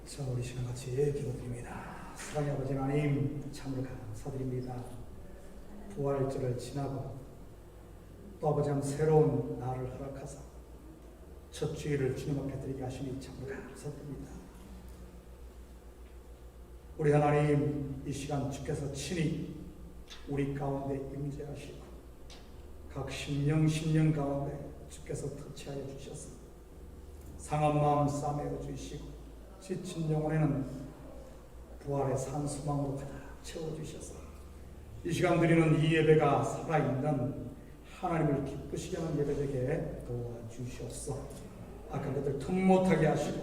자, 우리 시간 같이 기도드립니다. 사랑의 아버지 하나님, 참으로 감사드립니다. 부활절을 지나고 또 아버지 하나님 새로운 날을 허락하사 첫 주일을 주님 앞에 드리게 하시니 참으로 감사드립니다. 우리 하나님, 이 시간 주께서 친히 우리 가운데 임재하시고 각 심령 가운데 주께서 터치하여 주셔서 상한 마음 싸매어 주시고 지친 영혼에는 부활의 산수망으로 가득 채워주셔서 이 시간 드리는 이 예배가 살아있는 하나님을 기쁘시게 하는 예배 되게 도와주시옵소서. 악한 것들 틈 못하게 하시고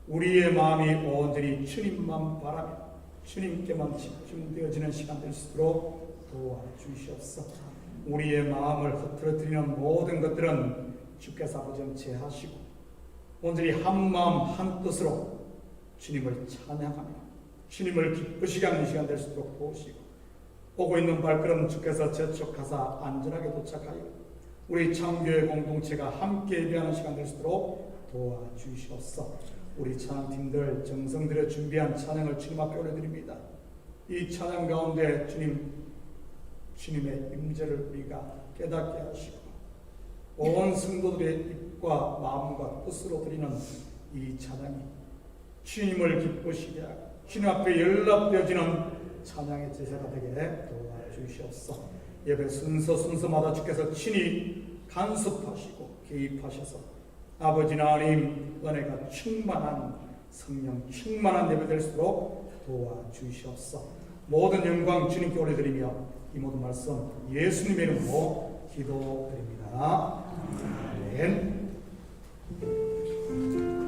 우리의 마음이 온전히 주님만 바라며 주님께만 집중되어지는 시간 될 수 있도록 도와주시옵소서. 우리의 마음을 흐트러뜨리는 모든 것들은 주께서 아버지 제하시고 온전히 한 마음 한 뜻으로 주님을 찬양하며 주님을 기쁘시게 하는 시간 될 수 있도록 도우시고 오고 있는 발걸음 주께서 재촉하사 안전하게 도착하여 우리 창교회 공동체가 함께 예배하는 시간 될 수 있도록 도와주시옵소서. 우리 찬양팀들 정성 들여 준비한 찬양을 주님 앞에 올려드립니다. 이 찬양 가운데 주님의 임재를 우리가 깨닫게 하시고 온 성도들의 입과 마음과 뜻으로 드리는 이 찬양이 주님을 기쁘시게 하고 주님 앞에 연락되어지는 찬양의 제사가 되게 도와주시옵소서. 예배 순서마다 주께서 친히 간섭하시고 개입하셔서 아버지 하나님 은혜가 충만한 성령 충만한 예배 될 수 있도록 도와주시옵소서. 모든 영광 주님께 올려드리며 이 모든 말씀 예수님의 이름으로 기도드립니다. 아멘. 예수를 알리라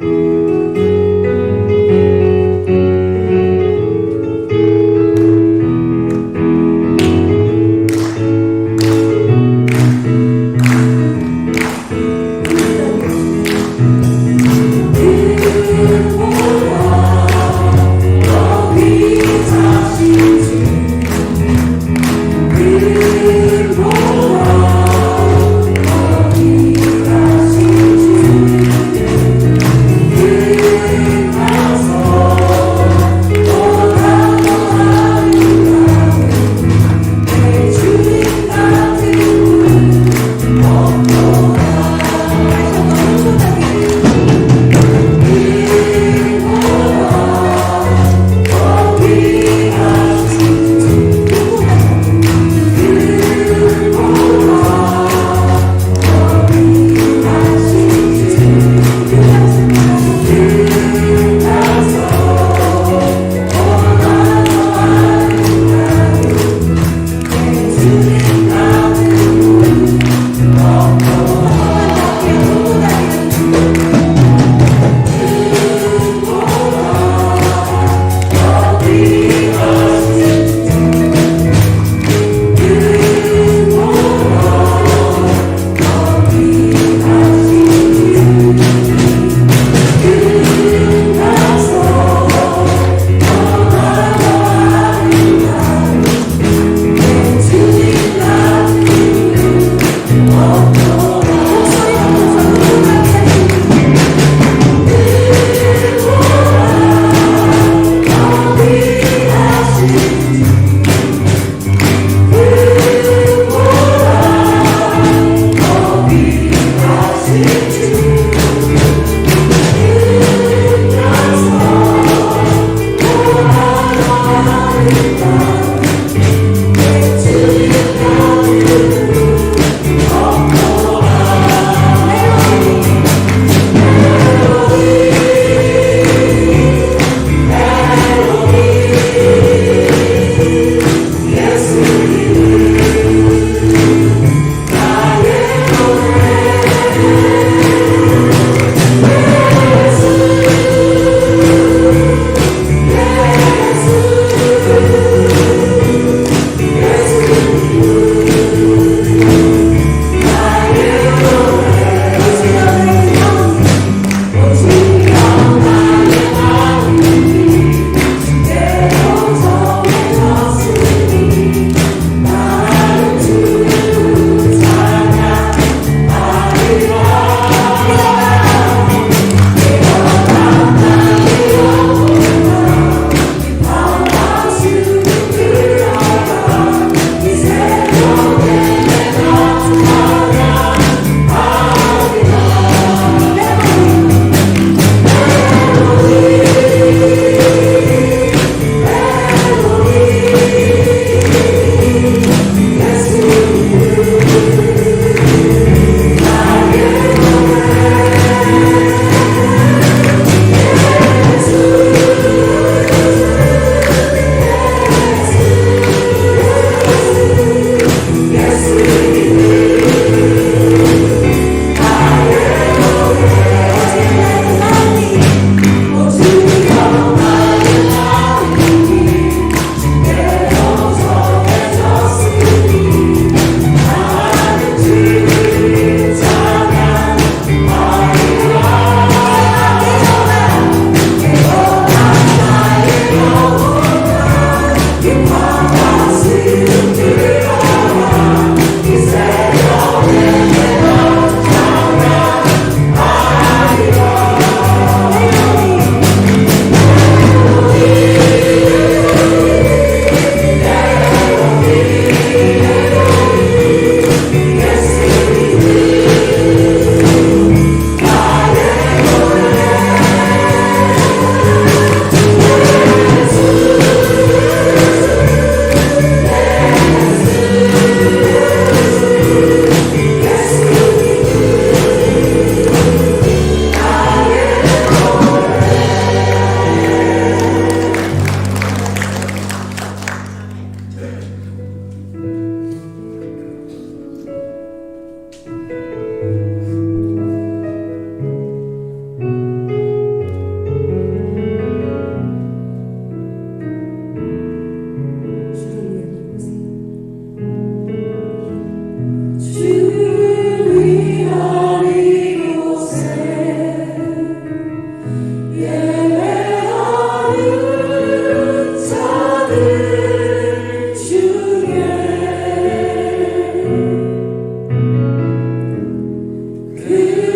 그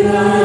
주님이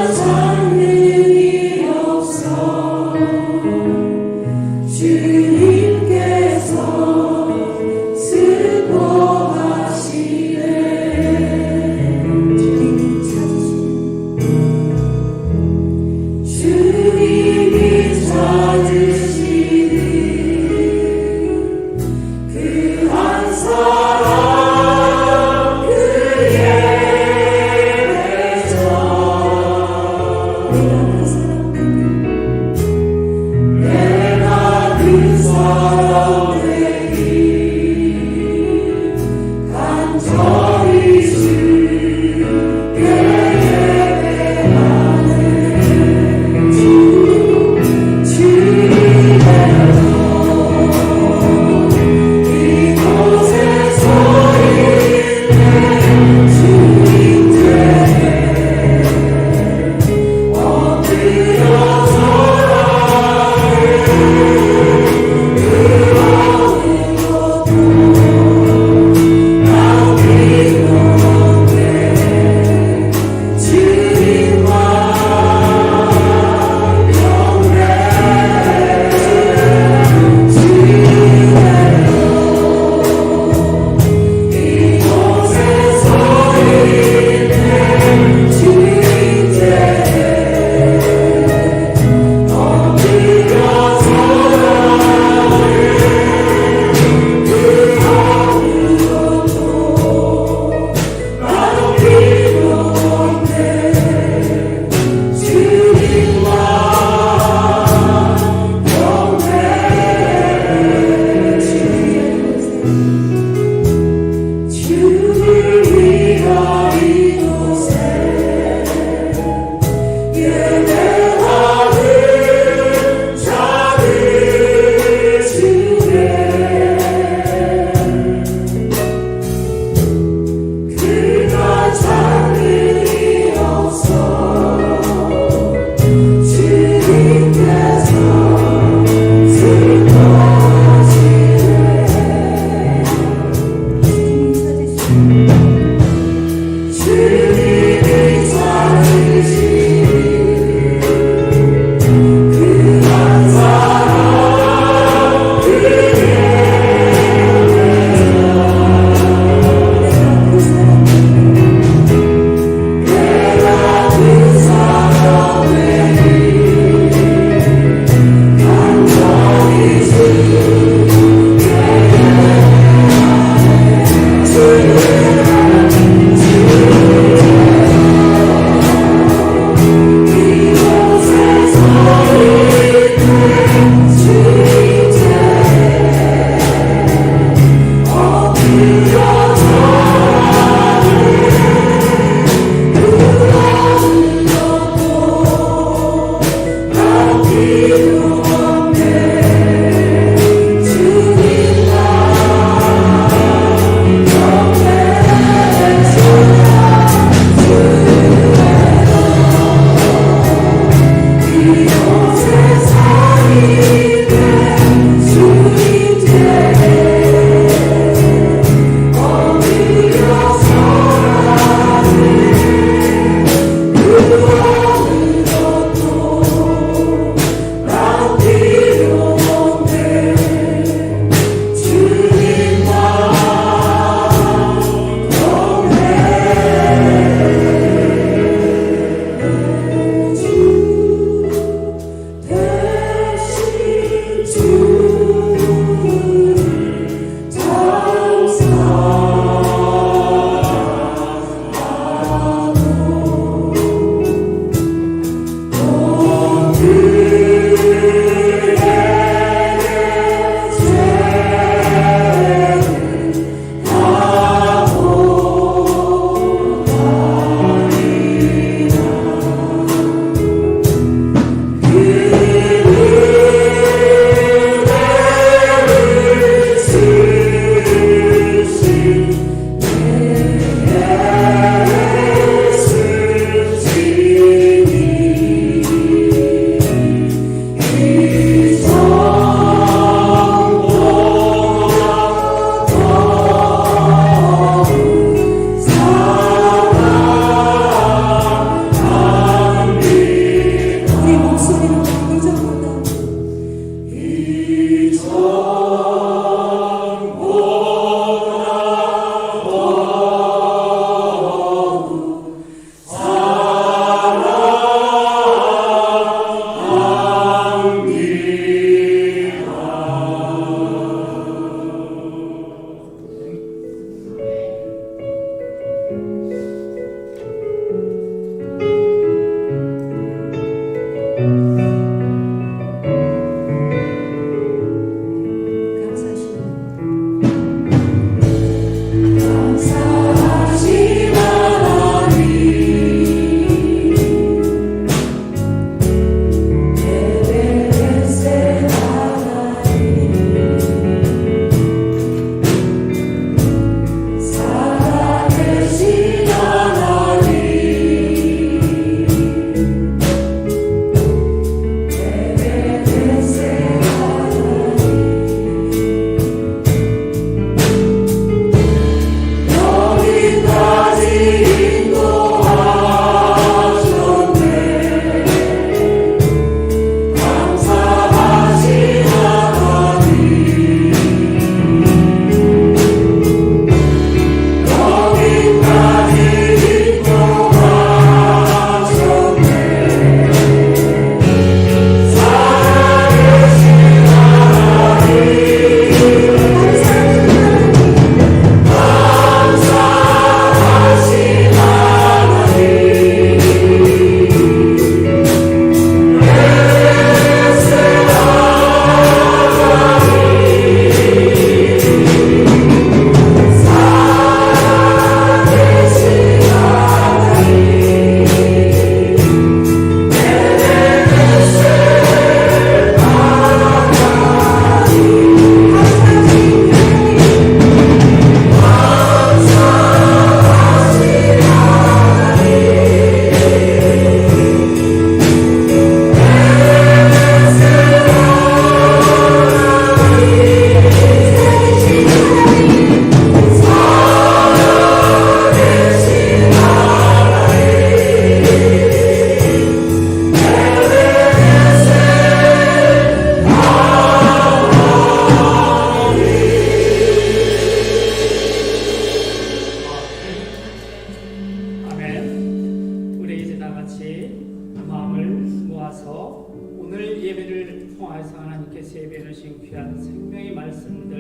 따라서 오늘 예배를 통해서 하나님께서 예배해 주신 귀한 생명의 말씀들,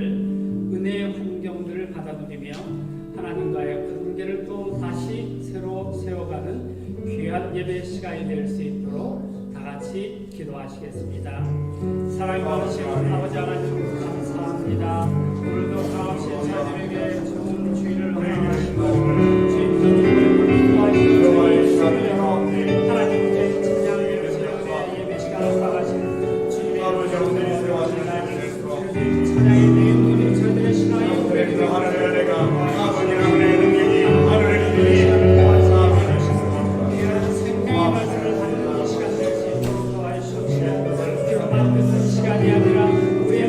은혜의 환경들을 받아들이며 하나님과의 관계를 또 다시 새로 세워가는 귀한 예배 시간이 될 수 있도록 다 같이 기도하시겠습니다. 사랑이 많으신 아버지 하나님 감사합니다. 오늘도 가없이 자녀에게 좋은 주의를 허락하시고 주님께서 도와주시고 하나님께 찬양을 드리시는 예배 시간을 나가시는 주님의 찬양의 내용들이 저들의 신앙의 고백을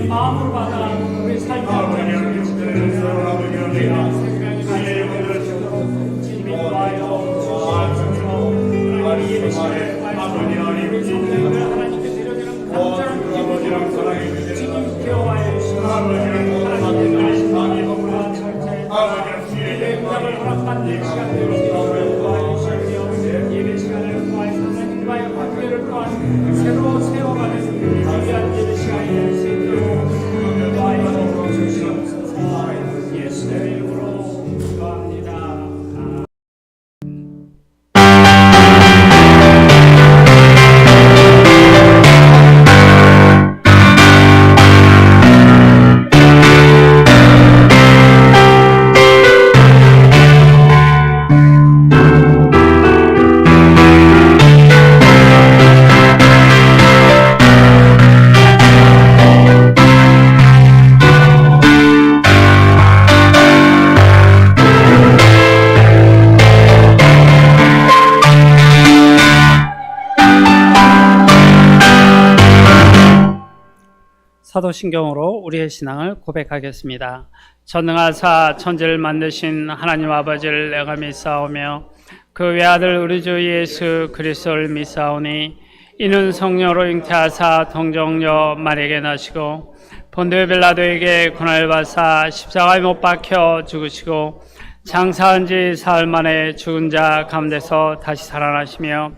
마음으로 받아 우리 삶을 주님이 와요 주시옵소서. 예배 시간에 우리 성령을 하나님께 드려지는 간절한 기도로 주님께 와요 주시옵소서. 하나님께 하신 법과 철저히 예배 응답을 허락받는 시간 될 수 있도록 도와주시며 예배 시간을 통하여 하나님과의 관계를 또한 새로 세워가는 귀한 예배 시간이 될 수 있도록 예수의 이름으로 기도합니다. 사도신경으로 우리의 신앙을 고백하겠습니다. 전능하사 천지를 만드신 하나님 아버지를 내가 믿사오며 그 외아들 우리 주 예수 그리스도를 믿사오니 이는 성령으로 잉태하사 동정녀 마리아에게 나시고 본디오 빌라도에게 고난을 받사 십자가에 못 박혀 죽으시고 장사한 지 사흘 만에 죽은 자 가운데서 다시 살아나시며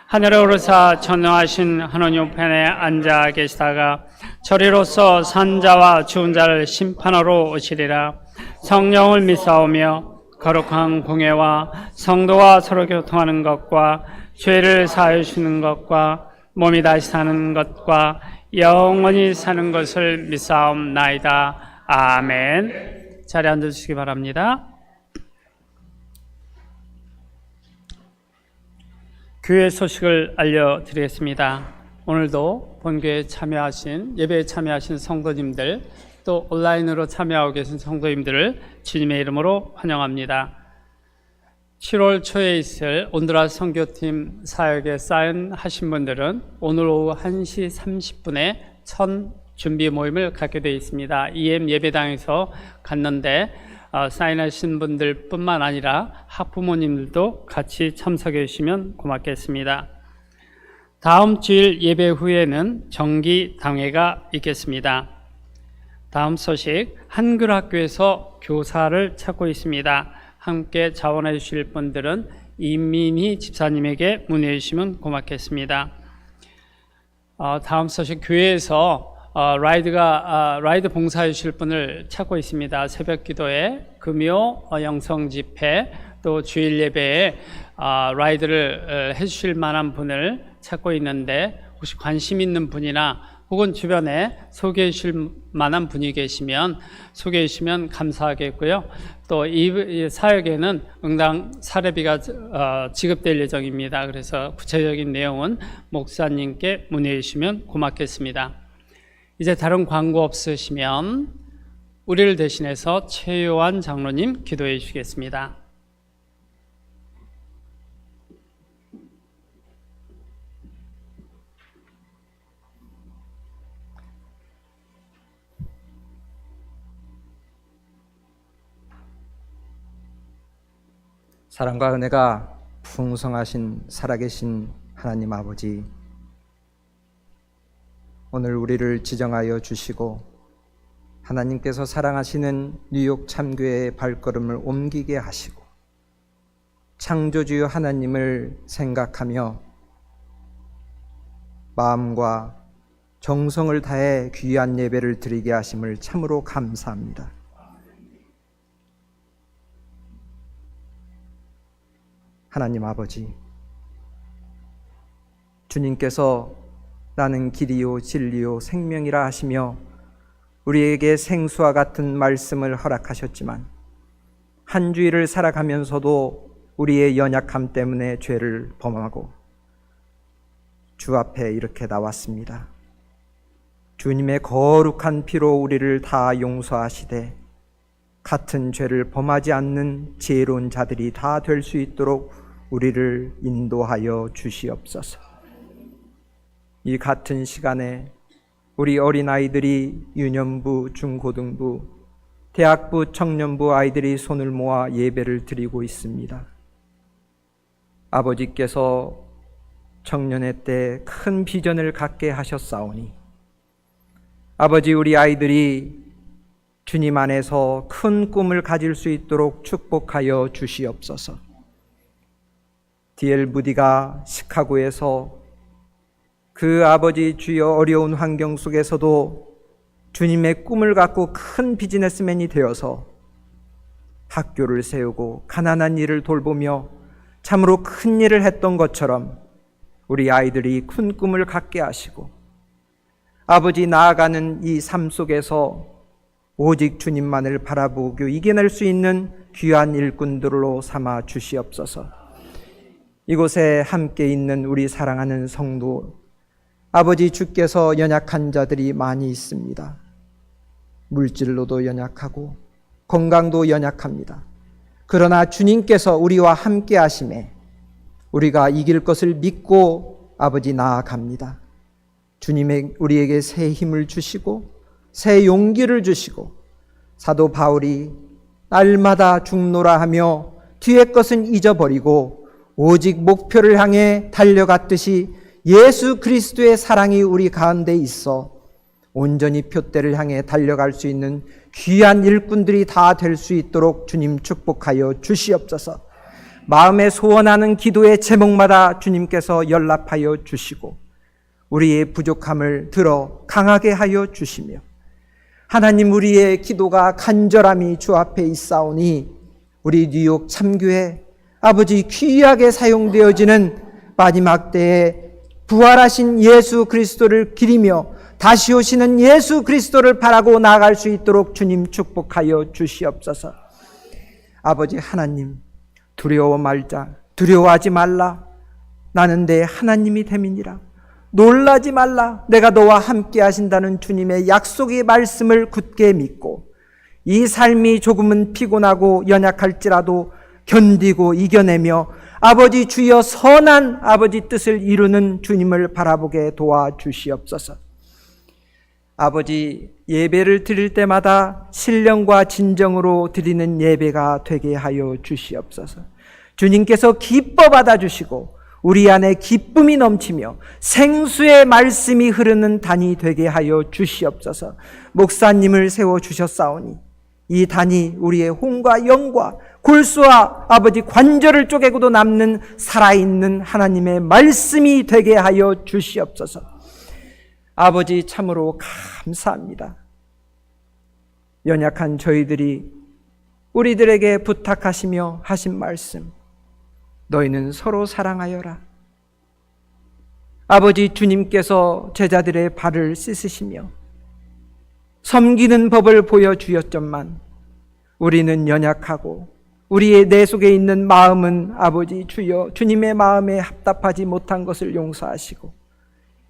하늘에 오르사 전능하신 하나님 우편에 앉아 계시다가 저리로서 산자와 죽은 자를 심판하러 오시리라. 성령을 믿사오며 거룩한 공예와 성도와 서로 교통하는 것과 죄를 사하여 주는 것과 몸이 다시 사는 것과 영원히 사는 것을 믿사옵나이다. 아멘. 자리에 앉으시기 바랍니다. 교회 소식을 알려드리겠습니다. 오늘도 본교회에 참여하신, 예배에 참여하신 성도님들, 또 온라인으로 참여하고 계신 성도님들을 주님의 이름으로 환영합니다. 7월 초에 있을 온두라스 선교팀 사역에 사인하신 분들은 오늘 오후 1시 30분에 첫 준비 모임을 갖게 되어 있습니다. EM 예배당에서 갔는데 사인하신 분들 뿐만 아니라 학부모님들도 같이 참석해 주시면 고맙겠습니다. 다음 주일 예배 후에는 정기 당회가 있겠습니다. 다음 소식, 한글학교에서 교사를 찾고 있습니다. 함께 자원해 주실 분들은 이민희 집사님에게 문의해 주시면 고맙겠습니다. 다음 소식, 교회에서 라이드 봉사해 주실 분을 찾고 있습니다. 새벽 기도회, 금요 영성 집회, 또 주일 예배에 라이드를 해 주실 만한 분을 찾고 있는데 혹시 관심 있는 분이나 혹은 주변에 소개해 주실 만한 분이 계시면 소개해 주시면 감사하겠고요. 또 이 사역에는 응당 사례비가 지급될 예정입니다. 그래서 구체적인 내용은 목사님께 문의해 주시면 고맙겠습니다. 이제 다른 광고 없으시면 우리를 대신해서 최요한 장로님 기도해 주시겠습니다. 사랑과 은혜가 풍성하신 살아계신 하나님 아버지, 오늘 우리를 지정하여 주시고 하나님께서 사랑하시는 뉴욕 참교회의 발걸음을 옮기게 하시고 창조주 하나님을 생각하며 마음과 정성을 다해 귀한 예배를 드리게 하심을 참으로 감사합니다. 하나님 아버지, 주님께서 나는 길이요 진리요 생명이라 하시며 우리에게 생수와 같은 말씀을 허락하셨지만 한 주일을 살아가면서도 우리의 연약함 때문에 죄를 범하고 주 앞에 이렇게 나왔습니다. 주님의 거룩한 피로 우리를 다 용서하시되 같은 죄를 범하지 않는 지혜로운 자들이 다 될 수 있도록 우리를 인도하여 주시옵소서. 이 같은 시간에 우리 어린아이들이 유년부, 중고등부, 대학부, 청년부 아이들이 손을 모아 예배를 드리고 있습니다. 아버지께서 청년회 때 큰 비전을 갖게 하셨사오니 아버지, 우리 아이들이 주님 안에서 큰 꿈을 가질 수 있도록 축복하여 주시옵소서. D.L. 무디가 시카고에서 그 아버지 주여 어려운 환경 속에서도 주님의 꿈을 갖고 큰 비즈니스맨이 되어서 학교를 세우고 가난한 일을 돌보며 참으로 큰 일을 했던 것처럼 우리 아이들이 큰 꿈을 갖게 하시고 아버지 나아가는 이 삶 속에서 오직 주님만을 바라보고 이겨낼 수 있는 귀한 일꾼들로 삼아 주시옵소서. 이곳에 함께 있는 우리 사랑하는 성도 아버지, 주께서 연약한 자들이 많이 있습니다. 물질로도 연약하고 건강도 연약합니다. 그러나 주님께서 우리와 함께 하심에 우리가 이길 것을 믿고 아버지 나아갑니다. 주님의 우리에게 새 힘을 주시고 새 용기를 주시고 사도 바울이 날마다 죽노라 하며 뒤의 것은 잊어버리고 오직 목표를 향해 달려갔듯이 예수 그리스도의 사랑이 우리 가운데 있어 온전히 표대를 향해 달려갈 수 있는 귀한 일꾼들이 다 될 수 있도록 주님 축복하여 주시옵소서. 마음에 소원하는 기도의 제목마다 주님께서 연락하여 주시고 우리의 부족함을 들어 강하게 하여 주시며 하나님, 우리의 기도가 간절함이 주 앞에 있사오니 우리 뉴욕 참교회 아버지 귀하게 사용되어지는 마지막 때에 부활하신 예수 그리스도를 기리며 다시 오시는 예수 그리스도를 바라고 나아갈 수 있도록 주님 축복하여 주시옵소서. 아버지 하나님, 두려워하지 말라. 나는 내 하나님이 됨이니라. 놀라지 말라. 내가 너와 함께 하신다는 주님의 약속의 말씀을 굳게 믿고 이 삶이 조금은 피곤하고 연약할지라도 견디고 이겨내며 아버지 주여 선한 아버지 뜻을 이루는 주님을 바라보게 도와주시옵소서. 아버지, 예배를 드릴 때마다 신령과 진정으로 드리는 예배가 되게 하여 주시옵소서. 주님께서 기뻐 받아주시고 우리 안에 기쁨이 넘치며 생수의 말씀이 흐르는 단이 되게 하여 주시옵소서. 목사님을 세워주셨사오니 이 단이 우리의 혼과 영과 골수와 아버지 관절을 쪼개고도 남는 살아있는 하나님의 말씀이 되게 하여 주시옵소서. 아버지, 참으로 감사합니다. 연약한 저희들이 우리들에게 부탁하시며 하신 말씀, 너희는 서로 사랑하여라. 아버지, 주님께서 제자들의 발을 씻으시며 섬기는 법을 보여주셨지만 우리는 연약하고 우리의 내 속에 있는 마음은 아버지 주여 주님의 마음에 합답하지 못한 것을 용서하시고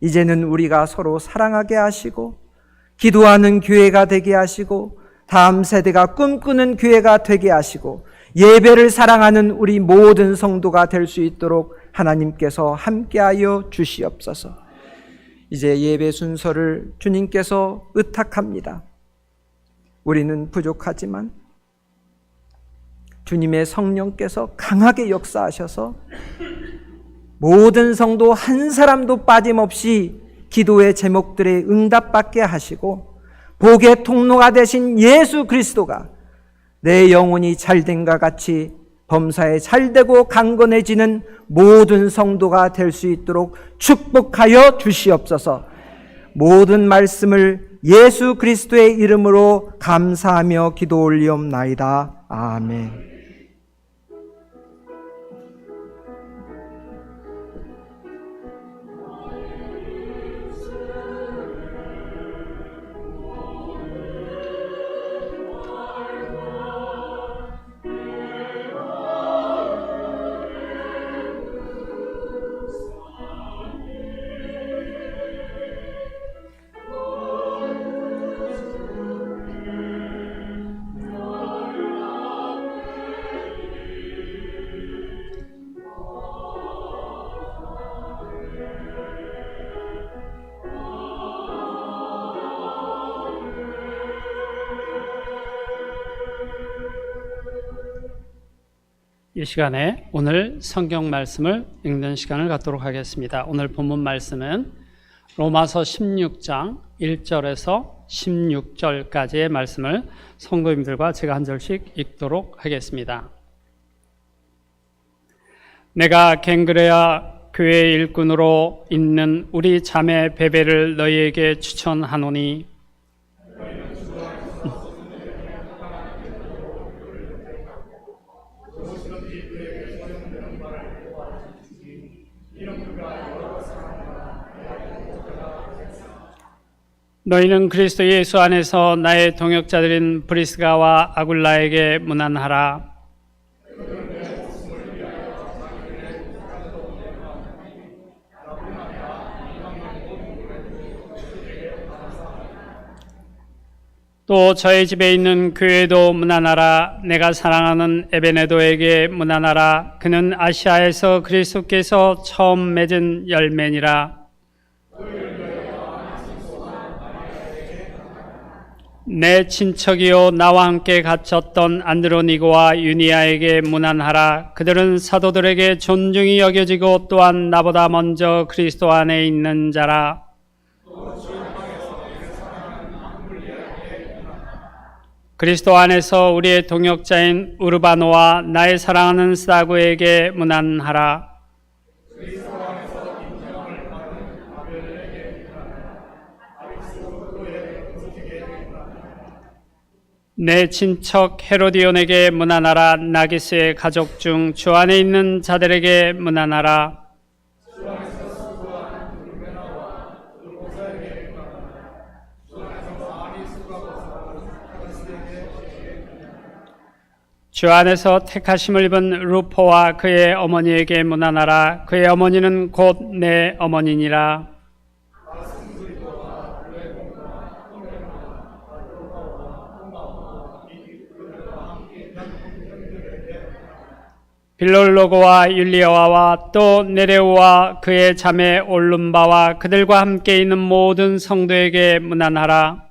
이제는 우리가 서로 사랑하게 하시고 기도하는 교회가 되게 하시고 다음 세대가 꿈꾸는 교회가 되게 하시고 예배를 사랑하는 우리 모든 성도가 될 수 있도록 하나님께서 함께하여 주시옵소서. 이제 예배 순서를 주님께서 의탁합니다. 우리는 부족하지만 주님의 성령께서 강하게 역사하셔서 모든 성도 한 사람도 빠짐없이 기도의 제목들에 응답받게 하시고 복의 통로가 되신 예수 그리스도가 내 영혼이 잘된과 같이 범사에 잘되고 강건해지는 모든 성도가 될 수 있도록 축복하여 주시옵소서. 모든 말씀을 예수 그리스도의 이름으로 감사하며 기도 올리옵나이다. 아멘. 이 시간에 오늘 성경 말씀을 읽는 시간을 갖도록 하겠습니다. 오늘 본문 말씀은 로마서 16장 1절에서 16절까지의 말씀을 성도님들과 제가 한 절씩 읽도록 하겠습니다. 내가 갱그레아 교회 일꾼으로 있는 우리 자매 베베를 너희에게 추천하노니 너희는 그리스도 예수 안에서 나의 동역자들인 브리스가와 아굴라에게 문안하라. 또 저희 집에 있는 교회도 문안하라. 내가 사랑하는 에베네도에게 문안하라. 그는 아시아에서 그리스도께서 처음 맺은 열매니라. 내 친척이요 나와 함께 갇혔던 안드로니고와 유니아에게 문안하라. 그들은 사도들에게 존중이 여겨지고 또한 나보다 먼저 그리스도 안에 있는 자라. 그리스도 안에서 우리의 동역자인 우르바노와 나의 사랑하는 스다구에게 문안하라. 내 친척 헤로디온에게 문안하라. 나기스의 가족 중 주 안에 있는 자들에게 문안하라. 주 안에서 택하심을 입은 루포와 그의 어머니에게 문안하라. 그의 어머니는 곧 내 어머니니라. 빌롤로고와 율리아와 또 네레오와 그의 자매 올룸바와 그들과 함께 있는 모든 성도에게 문안하라.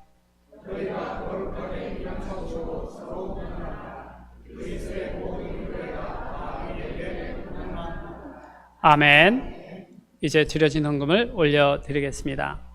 아멘. 이제 드려진 헌금을 올려드리겠습니다.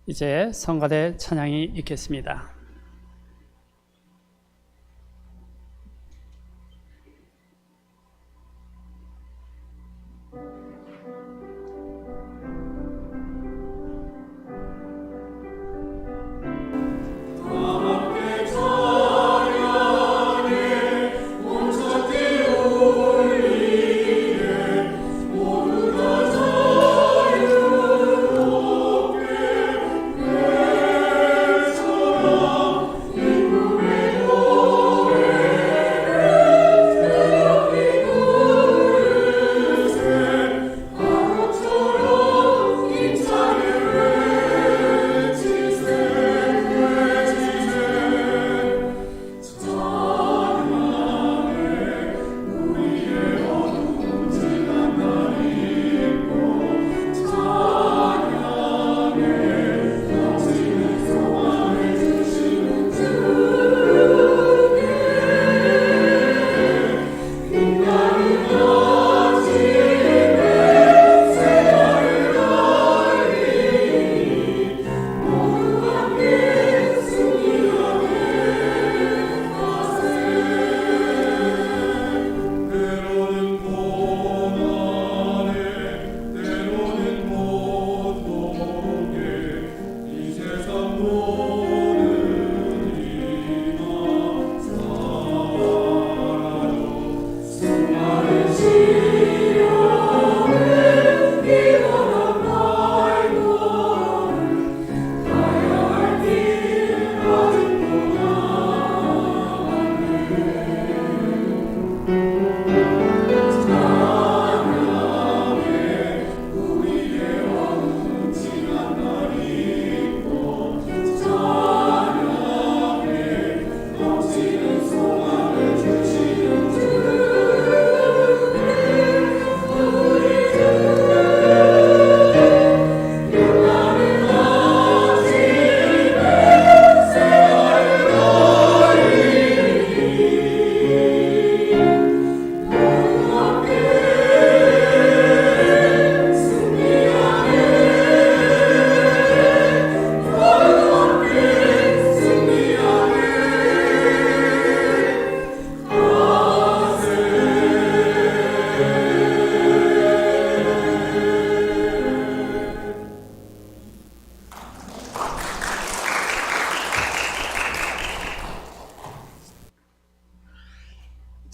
이제 성가대 찬양이 있겠습니다. Oh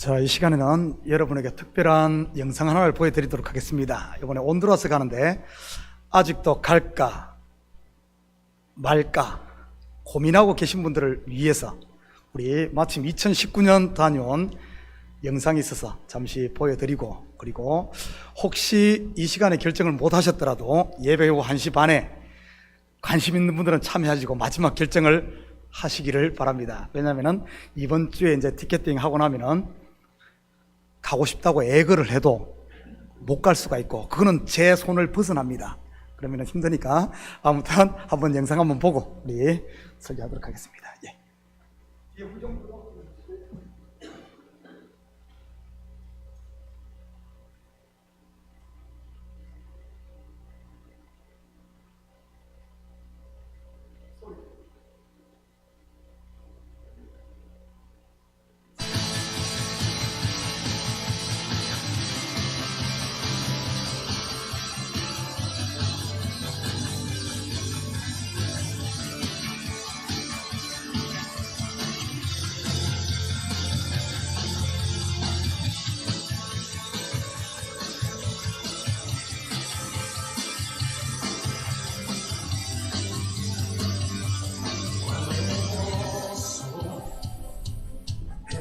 자, 이 시간에는 여러분에게 특별한 영상 하나를 보여드리도록 하겠습니다. 이번에 온두라스 가는데 아직도 갈까 말까 고민하고 계신 분들을 위해서 우리 마침 2019년 다녀온 영상이 있어서 잠시 보여드리고, 그리고 혹시 이 시간에 결정을 못 하셨더라도 예배 후 1시 반에 관심 있는 분들은 참여하시고 마지막 결정을 하시기를 바랍니다. 왜냐하면 이번 주에 이제 티켓팅 하고 나면은 가고 싶다고 애걸을 해도 못 갈 수가 있고, 그거는 제 손을 벗어납니다. 그러면 힘드니까 아무튼 한번 영상 한번 보고 우리 설교하도록 하겠습니다. 예.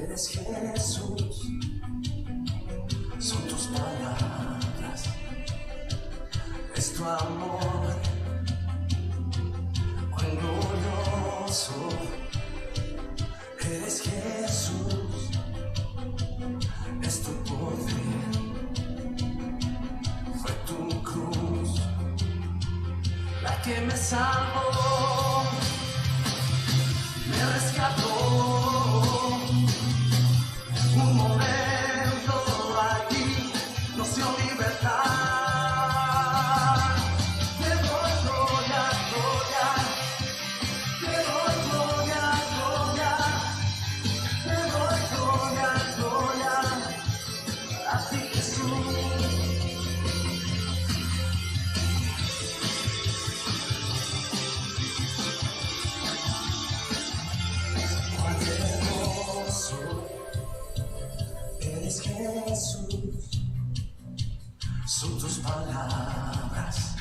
Eres Jesús, son tus palabras, es tu amor, cuán glorioso. Eres Jesús, es tu poder, fue tu cruz la que me salvó, me rescató. Un momento aquí nos dio libertad. Te doy gloria, gloria. Te doy gloria, gloria. Te doy gloria, gloria. A ti, Jesús. Cuán hermoso eres Jesús, son tus palabras,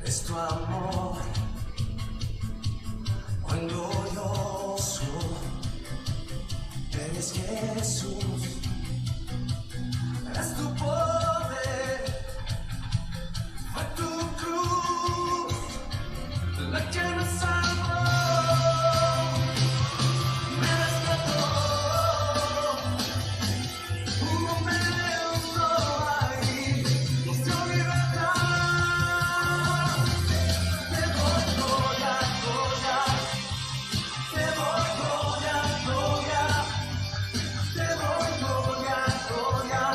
es tu amor, cuán glorioso. Eres Jesús, es tu poder, fue tu cruz la que me salvó, me rescató. Un momento ahí nos dio libertad. Te doy gloria, gloria. Te doy gloria, gloria. Te doy gloria, gloria.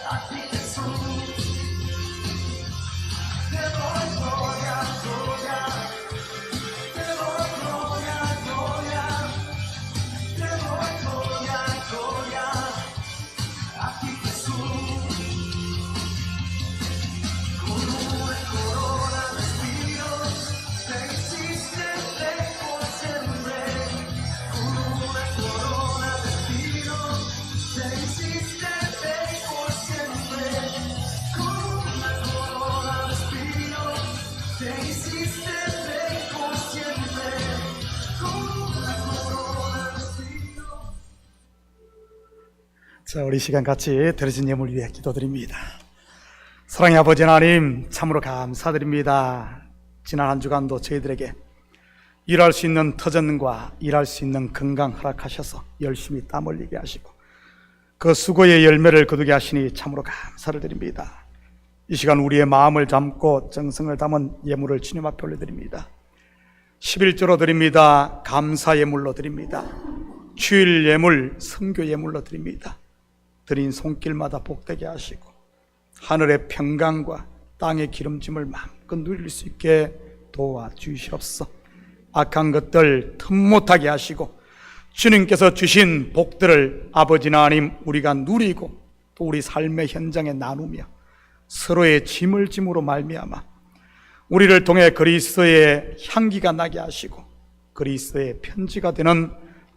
A ti, Jesús. Te doy gloria, gloria. Te doy gloria, gloria. Te doy gloria, gloria. A ti, Jesús, con una corona de espinos, te hiciste rey por siempre. Con una corona de espinos, te hiciste rey por siempre. Con una corona de espinos, te hiciste rey por siempre. Con una corona de espinos. 자, 우리 시간 같이 드려진 예물 위해 기도드립니다. 사랑의 아버지 하나님, 참으로 감사드립니다. 지난 한 주간도 저희들에게 일할 수 있는 터전과 일할 수 있는 건강 허락하셔서 열심히 땀 흘리게 하시고 그 수고의 열매를 거두게 하시니 참으로 감사를 드립니다. 이 시간 우리의 마음을 담고 정성을 담은 예물을 주님 앞에 올려드립니다. 11조로 드립니다. 감사 예물로 드립니다. 주일 예물, 선교 예물로 드립니다. 드린 손길마다 복되게 하시고 하늘의 평강과 땅의 기름짐을 마음껏 누릴 수 있게 도와주시옵소서. 악한 것들 틈 못하게 하시고 주님께서 주신 복들을 아버지 하나님 우리가 누리고 또 우리 삶의 현장에 나누며 서로의 짐을 짐으로 말미암아 우리를 통해 그리스도의 향기가 나게 하시고 그리스도의 편지가 되는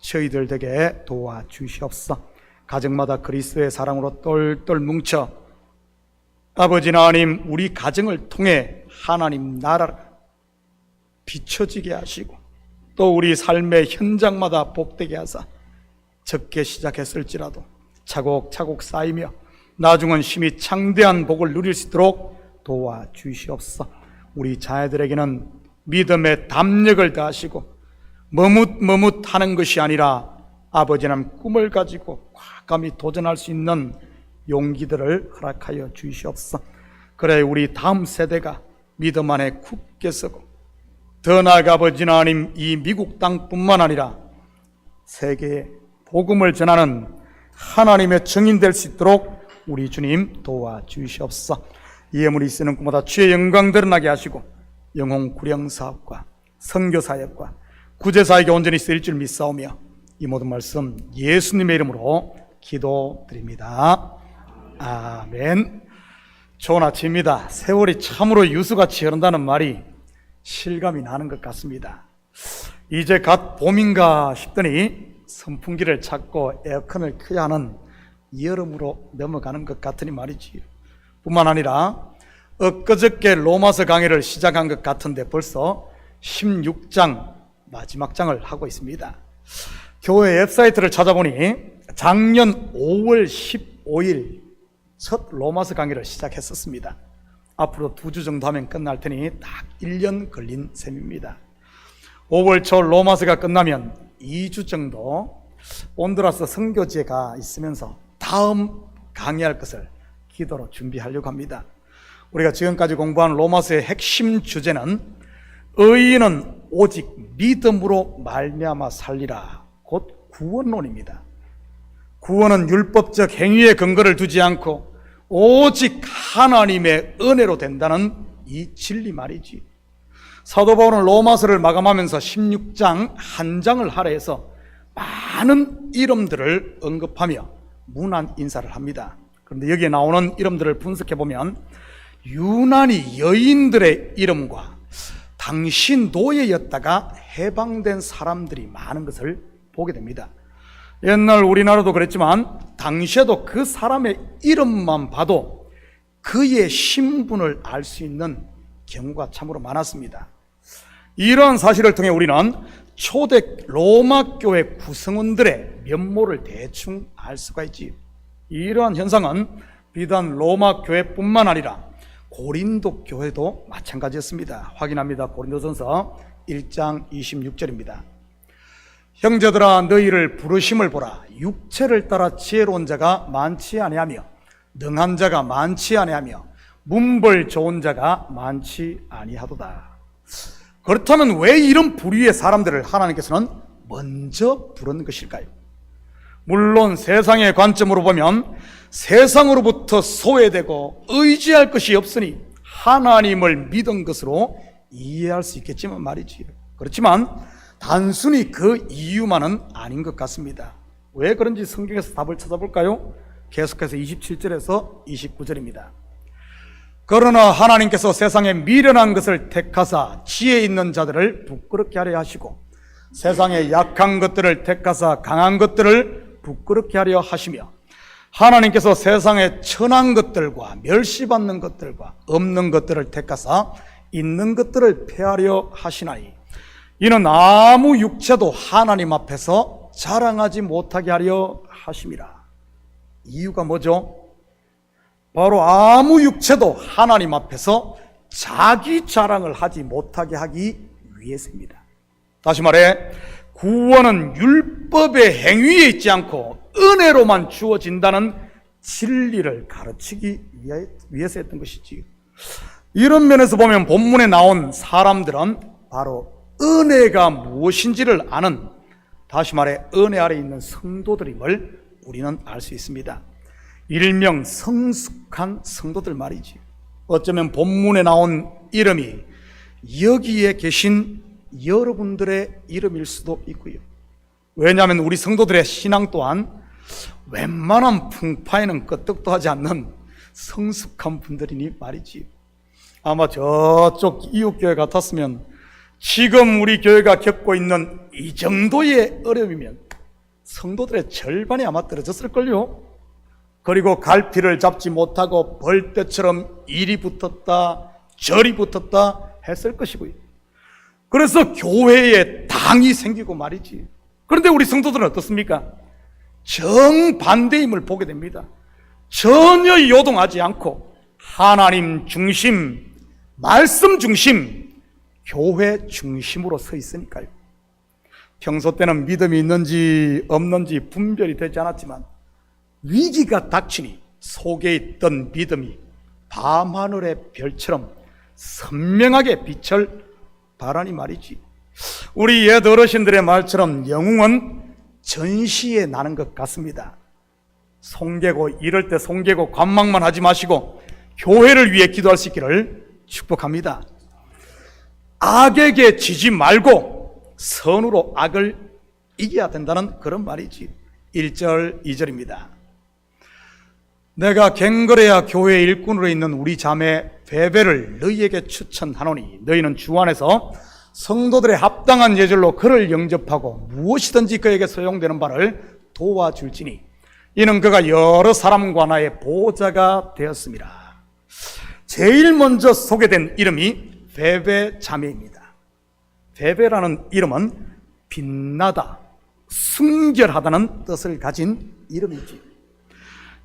저희들 되게 도와주시옵소서. 가정마다 그리스도의 사랑으로 똘똘 뭉쳐 아버지 하나님, 우리 가정을 통해 하나님 나라가 비춰지게 하시고 또 우리 삶의 현장마다 복되게 하사 적게 시작했을지라도 차곡차곡 쌓이며 나중은 심히 창대한 복을 누릴 수 있도록 도와주시옵소서. 우리 자녀들에게는 믿음의 담력을 다하시고 머뭇머뭇하는 것이 아니라 아버지 하나님 꿈을 가지고 과감히 도전할 수 있는 용기들을 허락하여 주시옵소서. 그래 우리 다음 세대가 믿음 안에 굳게 서고 더 나아가 아버지 하나님 이 미국 땅뿐만 아니라 세계에 복음을 전하는 하나님의 증인 될 수 있도록 우리 주님 도와주시옵소서. 이 예물이 쓰는 꿈마다 주의 영광 드러나게 하시고 영혼 구령 사업과 선교 사역과 구제 사역에 온전히 쓰일 줄 믿사오며 이 모든 말씀 예수님의 이름으로 기도드립니다. 아멘. 좋은 아침입니다. 세월이 참으로 유수같이 흐른다는 말이 실감이 나는 것 같습니다. 이제 갓 봄인가 싶더니 선풍기를 찾고 에어컨을 켜야 하는 여름으로 넘어가는 것 같으니 말이지요. 뿐만 아니라 엊그저께 로마서 강의를 시작한 것 같은데 벌써 16장 마지막 장을 하고 있습니다. 교회 웹사이트를 찾아보니 작년 5월 15일 첫 로마서 강의를 시작했었습니다. 앞으로 2주 정도 하면 끝날 테니 딱 1년 걸린 셈입니다. 5월 초 로마서가 끝나면 2주 정도 온두라스 선교지가 있으면서 다음 강의할 것을 기도로 준비하려고 합니다. 우리가 지금까지 공부한 로마서의 핵심 주제는 의인은 오직 믿음으로 말미암아 살리라, 곧 구원론입니다. 구원은 율법적 행위에 근거를 두지 않고 오직 하나님의 은혜로 된다는 이 진리 말이지. 사도 바울은 로마서를 마감하면서 16장 한 장을 할애해서 많은 이름들을 언급하며 문안 인사를 합니다. 그런데 여기에 나오는 이름들을 분석해보면 유난히 여인들의 이름과 당시 노예였다가 해방된 사람들이 많은 것을 보게 됩니다. 옛날 우리나라도 그랬지만 당시에도 그 사람의 이름만 봐도 그의 신분을 알 수 있는 경우가 참으로 많았습니다. 이러한 사실을 통해 우리는 초대 로마 교회 구성원들의 면모를 대충 알 수가 있지. 이러한 현상은 비단 로마 교회뿐만 아니라 고린도 교회도 마찬가지였습니다. 확인합니다. 고린도전서 1장 26절입니다. 형제들아 너희를 부르심을 보라. 육체를 따라 지혜로운 자가 많지 아니하며 능한 자가 많지 아니하며 문벌 좋은 자가 많지 아니하도다. 그렇다면 왜 이런 부류의 사람들을 하나님께서는 먼저 부른 것일까요? 물론 세상의 관점으로 보면 세상으로부터 소외되고 의지할 것이 없으니 하나님을 믿은 것으로 이해할 수 있겠지만 말이지요. 그렇지만 단순히 그 이유만은 아닌 것 같습니다. 왜 그런지 성경에서 답을 찾아볼까요? 계속해서 27절에서 29절입니다. 그러나 하나님께서 세상에 미련한 것을 택하사 지혜 있는 자들을 부끄럽게 하려 하시고 세상에 약한 것들을 택하사 강한 것들을 부끄럽게 하려 하시며 하나님께서 세상에 천한 것들과 멸시받는 것들과 없는 것들을 택하사 있는 것들을 폐하려 하시나니 이는 아무 육체도 하나님 앞에서 자랑하지 못하게 하려 하심이라. 이유가 뭐죠? 바로 아무 육체도 하나님 앞에서 자기 자랑을 하지 못하게 하기 위해서입니다. 다시 말해 구원은 율법의 행위에 있지 않고 은혜로만 주어진다는 진리를 가르치기 위해서 했던 것이지요. 이런 면에서 보면 본문에 나온 사람들은 바로 은혜가 무엇인지를 아는, 다시 말해 은혜 아래 있는 성도들임을 우리는 알 수 있습니다. 일명 성숙한 성도들 말이지. 어쩌면 본문에 나온 이름이 여기에 계신 여러분들의 이름일 수도 있고요. 왜냐하면 우리 성도들의 신앙 또한 웬만한 풍파에는 끄떡도 하지 않는 성숙한 분들이니 말이지. 아마 저쪽 이웃교회 같았으면 지금 우리 교회가 겪고 있는 이 정도의 어려움이면 성도들의 절반이 아마 떨어졌을걸요. 그리고 갈피를 잡지 못하고 벌떼처럼 이리 붙었다 저리 붙었다 했을 것이고요. 그래서 교회에 당이 생기고 말이지. 그런데 우리 성도들은 어떻습니까? 정반대임을 보게 됩니다. 전혀 요동하지 않고 하나님 중심, 말씀 중심, 교회 중심으로 서 있으니까요. 평소 때는 믿음이 있는지 없는지 분별이 되지 않았지만 위기가 닥치니 속에 있던 믿음이 밤하늘의 별처럼 선명하게 빛을 발하니 말이지. 우리 옛 어르신들의 말처럼 영웅은 전시에 나는 것 같습니다. 송개고 이럴 때 송개고 관망만 하지 마시고 교회를 위해 기도할 수 있기를 축복합니다. 악에게 지지 말고 선으로 악을 이겨야 된다는 그런 말이지. 1절 2절입니다. 내가 갱그레아 교회 일꾼으로 있는 우리 자매 베베를 너희에게 추천하노니 너희는 주 안에서 성도들의 합당한 예절로 그를 영접하고 무엇이든지 그에게 소용되는 바를 도와줄지니 이는 그가 여러 사람과 나의 보호자가 되었습니다. 제일 먼저 소개된 이름이 베베 자매입니다. 베베라는 이름은 빛나다, 순결하다는 뜻을 가진 이름이지.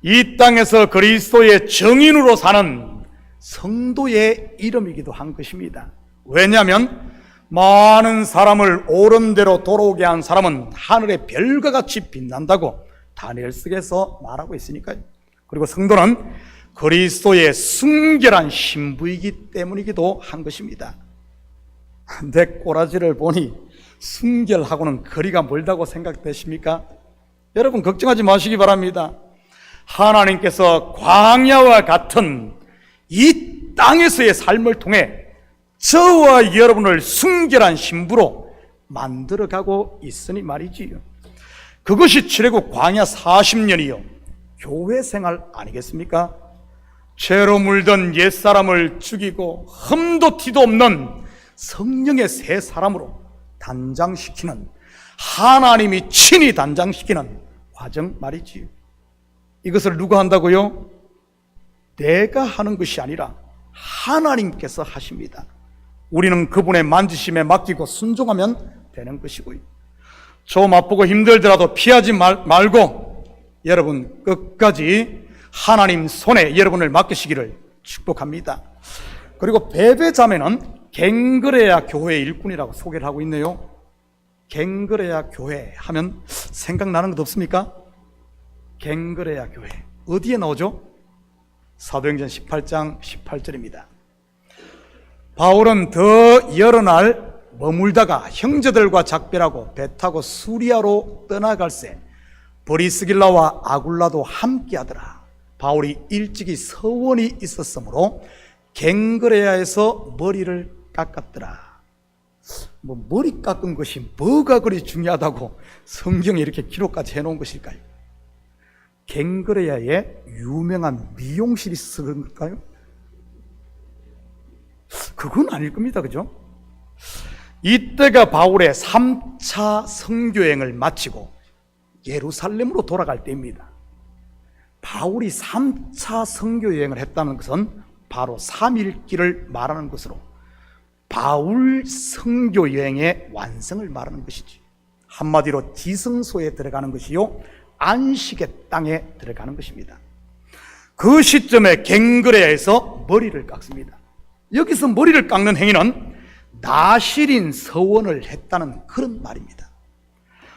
이 땅에서 그리스도의 정인으로 사는 성도의 이름이기도 한 것입니다. 왜냐하면 많은 사람을 옳은 대로 돌아오게 한 사람은 하늘의 별과 같이 빛난다고 다니엘서에서 말하고 있으니까요. 그리고 성도는 그리스도의 순결한 신부이기 때문이기도 한 것입니다. 내 꼬라지를 보니 순결하고는 거리가 멀다고 생각되십니까? 여러분 걱정하지 마시기 바랍니다. 하나님께서 광야와 같은 이 땅에서의 삶을 통해 저와 여러분을 순결한 신부로 만들어가고 있으니 말이지요. 그것이 출애굽 광야 40년이요 교회 생활 아니겠습니까? 죄로 물든 옛사람을 죽이고 흠도 티도 없는 성령의 새 사람으로 단장시키는, 하나님이 친히 단장시키는 과정 말이지요. 이것을 누가 한다고요? 내가 하는 것이 아니라 하나님께서 하십니다. 우리는 그분의 만지심에 맡기고 순종하면 되는 것이고요. 좀 아프고 힘들더라도 피하지 말고 여러분 끝까지 하나님 손에 여러분을 맡기시기를 축복합니다. 그리고 베베 자매는 갱그레아 교회의 일꾼이라고 소개를 하고 있네요. 갱그레아 교회 하면 생각나는 것 없습니까? 갱그레아 교회 어디에 나오죠? 사도행전 18장 18절입니다. 바울은 더 여러 날 머물다가 형제들과 작별하고 배 타고 수리아로 떠나갈새 브리스길라와 아굴라도 함께하더라. 바울이 일찍이 서원이 있었으므로 갱그레아에서 머리를 깎았더라. 머리 깎은 것이 뭐가 그리 중요하다고 성경에 이렇게 기록까지 해놓은 것일까요? 갱그레아에 유명한 미용실이 있어서 그런가요? 그건 아닐 겁니다. 그죠? 이때가 바울의 3차 선교여행을 마치고 예루살렘으로 돌아갈 때입니다. 바울이 3차 선교여행을 했다는 것은 바로 3일길을 말하는 것으로 바울 선교여행의 완성을 말하는 것이지. 한마디로 지성소에 들어가는 것이요 안식의 땅에 들어가는 것입니다. 그 시점에 갱그레아에서 머리를 깎습니다. 여기서 머리를 깎는 행위는 나실인 서원을 했다는 그런 말입니다.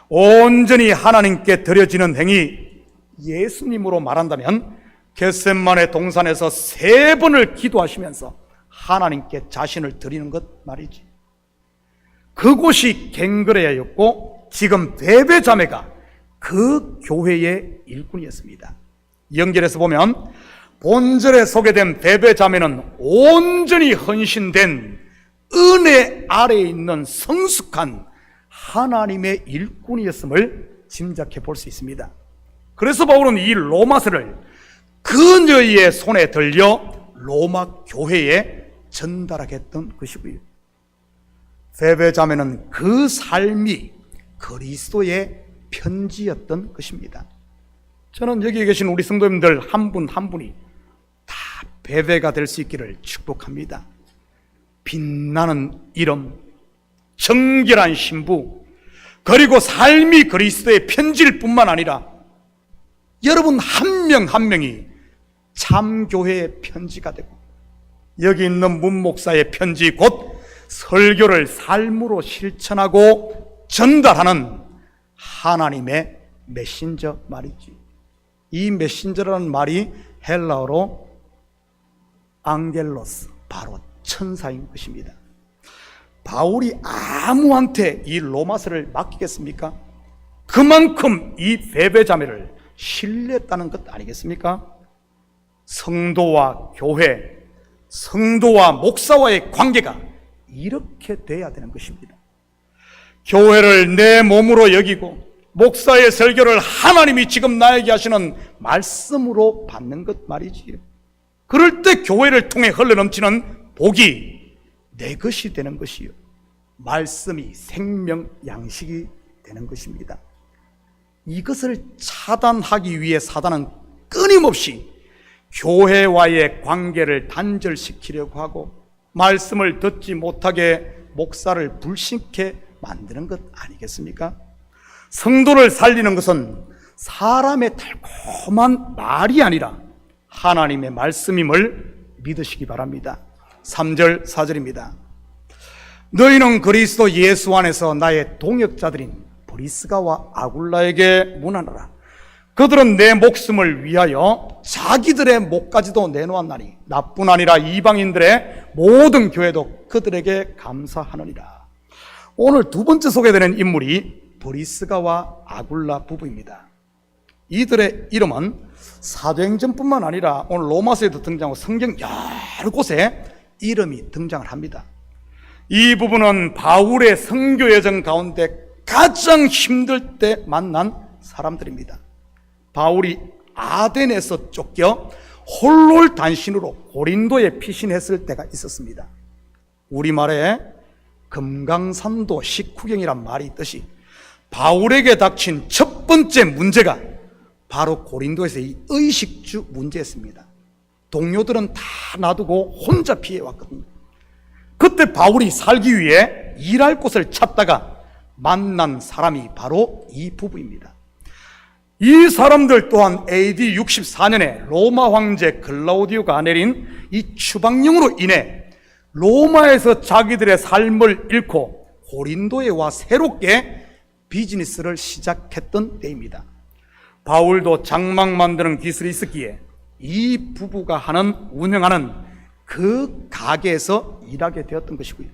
온전히 하나님께 드려지는 행위, 예수님으로 말한다면 겟세마네 동산에서 3번을 기도하시면서 하나님께 자신을 드리는 것 말이지. 그곳이 갱그레아였고 지금 베베 자매가 그 교회의 일꾼이었습니다. 연결해서 보면 본절에 소개된 베베 자매는 온전히 헌신된 은혜 아래에 있는 성숙한 하나님의 일꾼이었음을 짐작해 볼 수 있습니다. 그래서 바울은 이 로마서를 그녀의 손에 들려 로마 교회에 전달하겠던 것이고요. 베베 자매는 그 삶이 그리스도의 편지였던 것입니다. 저는 여기 계신 우리 성도님들 한 분 한 분이 다 베베가 될 수 있기를 축복합니다. 빛나는 이름, 정결한 신부, 그리고 삶이 그리스도의 편지일 뿐만 아니라 여러분 한 명 한 명이 참교회의 편지가 되고, 여기 있는 문 목사의 편지, 곧 설교를 삶으로 실천하고 전달하는 하나님의 메신저 말이지. 이 메신저라는 말이 헬라어로 앙겔로스, 바로 천사인 것입니다. 바울이 아무한테 이 로마서를 맡기겠습니까? 그만큼 이 베베 자매를 신뢰했다는 것 아니겠습니까? 성도와 교회, 성도와 목사와의 관계가 이렇게 돼야 되는 것입니다. 교회를 내 몸으로 여기고 목사의 설교를 하나님이 지금 나에게 하시는 말씀으로 받는 것 말이지요. 그럴 때 교회를 통해 흘러넘치는 복이 내 것이 되는 것이요, 말씀이 생명 양식이 되는 것입니다. 이것을 차단하기 위해 사단은 끊임없이 교회와의 관계를 단절시키려고 하고 말씀을 듣지 못하게 목사를 불신케 만드는 것 아니겠습니까? 성도를 살리는 것은 사람의 달콤한 말이 아니라 하나님의 말씀임을 믿으시기 바랍니다. 3절 4절입니다. 너희는 그리스도 예수 안에서 나의 동역자들인 브리스가와 아굴라에게 문안하라. 그들은 내 목숨을 위하여 자기들의 목까지도 내놓았나니 나뿐 아니라 이방인들의 모든 교회도 그들에게 감사하느니라. 오늘 두 번째 소개되는 인물이 브리스가와 아굴라 부부입니다. 이들의 이름은 사도행전뿐만 아니라 오늘 로마서에도 등장하고 성경 여러 곳에 이름이 등장을 합니다. 이 부부는 바울의 선교 여정 가운데 가장 힘들 때 만난 사람들입니다. 바울이 아덴에서 쫓겨 홀로 단신으로 고린도에 피신했을 때가 있었습니다. 우리말에 금강산도 식후경이란 말이 있듯이 바울에게 닥친 첫 번째 문제가 바로 고린도에서의 의식주 문제였습니다. 동료들은 다 놔두고 혼자 피해왔거든요. 그때 바울이 살기 위해 일할 곳을 찾다가 만난 사람이 바로 이 부부입니다. 이 사람들 또한 AD 64년에 로마 황제 글라우디오가 내린 이 추방령으로 인해 로마에서 자기들의 삶을 잃고 고린도에 와 새롭게 비즈니스를 시작했던 때입니다. 바울도 장막 만드는 기술이 있었기에 이 부부가 운영하는 그 가게에서 일하게 되었던 것이고요.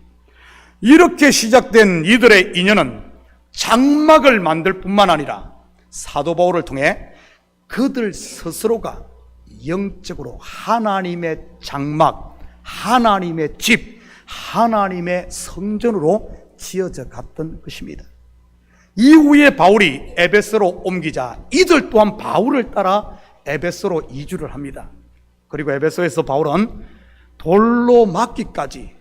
이렇게 시작된 이들의 인연은 장막을 만들 뿐만 아니라 사도 바울을 통해 그들 스스로가 영적으로 하나님의 장막, 하나님의 집, 하나님의 성전으로 지어져 갔던 것입니다. 이후에 바울이 에베소로 옮기자 이들 또한 바울을 따라 에베소로 이주를 합니다. 그리고 에베소에서 바울은 돌로 맞기까지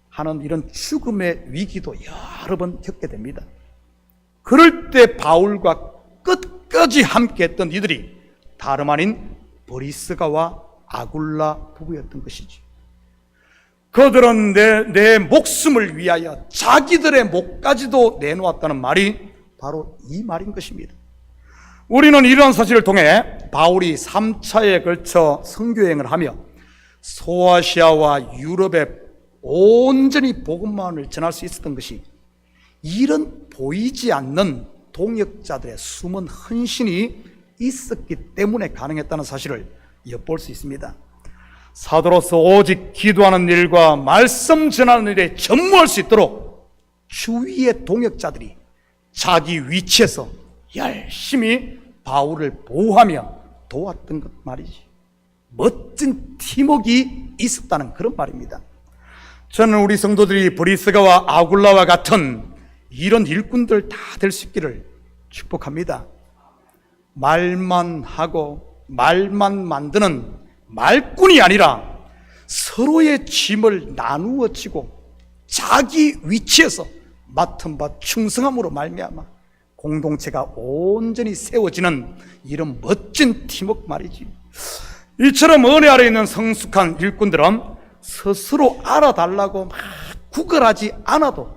하는 이런 죽음의 위기도 여러 번 겪게 됩니다. 그럴 때 바울과 끝까지 함께했던 이들이 다름 아닌 브리스가와 아굴라 부부였던 것이지. 그들은 내 목숨을 위하여 자기들의 목까지도 내놓았다는 말이 바로 이 말인 것입니다. 우리는 이러한 사실을 통해 바울이 3차에 걸쳐 선교여행을 하며 소아시아와 유럽에 온전히 복음만을 전할 수 있었던 것이 이런 보이지 않는 동역자들의 숨은 헌신이 있었기 때문에 가능했다는 사실을 엿볼 수 있습니다. 사도로서 오직 기도하는 일과 말씀 전하는 일에 전무할 수 있도록 주위의 동역자들이 자기 위치에서 열심히 바울을 보호하며 도왔던 것 말이지. 멋진 팀워크가 있었다는 그런 말입니다. 저는 우리 성도들이 브리스가와 아굴라와 같은 이런 일꾼들 다 될 수 있기를 축복합니다. 말만 하고 말만 만드는 말꾼이 아니라 서로의 짐을 나누어 지고 자기 위치에서 맡은 바 충성함으로 말미암아 공동체가 온전히 세워지는 이런 멋진 팀워크 말이지. 이처럼 은혜 아래 있는 성숙한 일꾼들은 스스로 알아달라고 막 구걸하지 않아도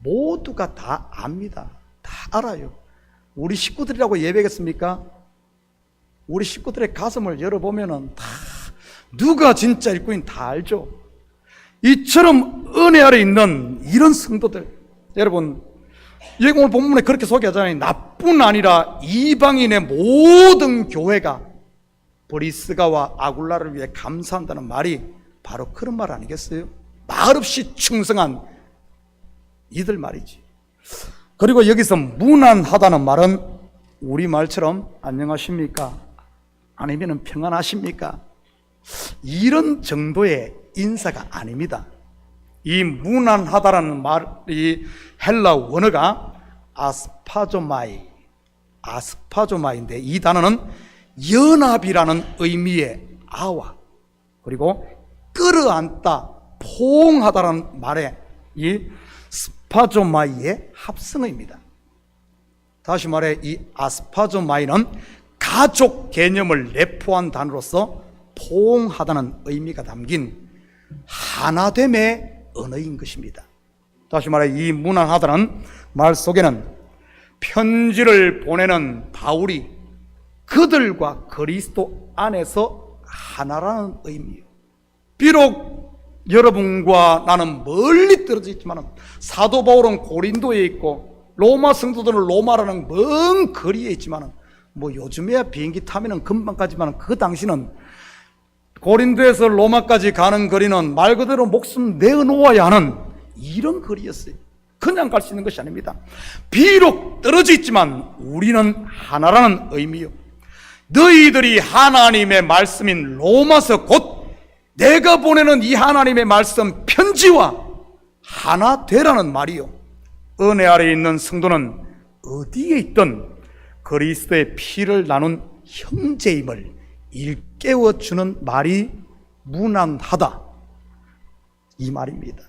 모두가 다 압니다. 다 알아요. 우리 식구들이라고 예배겠습니까? 우리 식구들의 가슴을 열어보면은 다 누가 진짜 일꾼인 다 알죠. 이처럼 은혜 아래 있는 이런 성도들, 여러분 여기 오늘 본문에 그렇게 소개하잖아요. 나뿐 아니라 이방인의 모든 교회가 브리스가와 아굴라를 위해 감사한다는 말이 바로 그런 말 아니겠어요? 말없이 충성한 이들 말이지. 그리고 여기서 무난하다는 말은 우리말처럼 안녕하십니까? 아니면 평안하십니까? 이런 정도의 인사가 아닙니다. 이 무난하다라는 말이 헬라 원어가 아스파조마인데 이 단어는 연합이라는 의미의 아와 그리고 끌어안다, 포옹하다라는 말에 이 스파조마이의 합성어입니다. 다시 말해 이 아스파조마이는 가족 개념을 내포한 단어로서 포옹하다는 의미가 담긴 하나됨의 언어인 것입니다. 다시 말해 이 무난하다는 말 속에는 편지를 보내는 바울이 그들과 그리스도 안에서 하나라는 의미예요. 비록 여러분과 나는 멀리 떨어져 있지만 사도 바울은 고린도에 있고 로마 성도들은 로마라는 먼 거리에 있지만 뭐 요즘에야 비행기 타면 금방 가지만 그 당시는 고린도에서 로마까지 가는 거리는 말 그대로 목숨 내어놓아야 하는 이런 거리였어요. 그냥 갈 수 있는 것이 아닙니다. 비록 떨어져 있지만 우리는 하나라는 의미요. 너희들이 하나님의 말씀인 로마서 곧 내가 보내는 이 하나님의 말씀 편지와 하나 되라는 말이요. 은혜 아래 있는 성도는 어디에 있든 그리스도의 피를 나눈 형제임을 일깨워주는 말이 무난하다, 이 말입니다.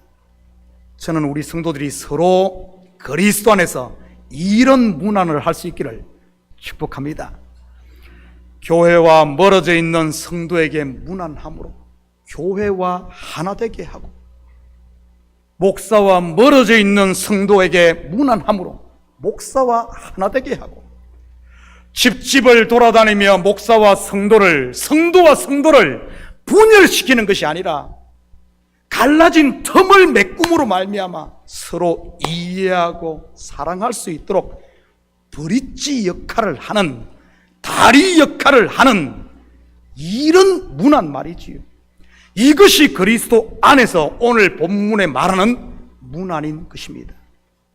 저는 우리 성도들이 서로 그리스도 안에서 이런 무난을 할 수 있기를 축복합니다. 교회와 멀어져 있는 성도에게 무난함으로 교회와 하나 되게 하고, 목사와 멀어져 있는 성도에게 무난함으로 목사와 하나 되게 하고, 집집을 돌아다니며 목사와 성도와 성도를 분열시키는 것이 아니라 갈라진 틈을 메꿈으로 말미암아 서로 이해하고 사랑할 수 있도록 브릿지 역할을 하는, 다리 역할을 하는 이런 문안 말이지요. 이것이 그리스도 안에서 오늘 본문에 말하는 문안인 것입니다.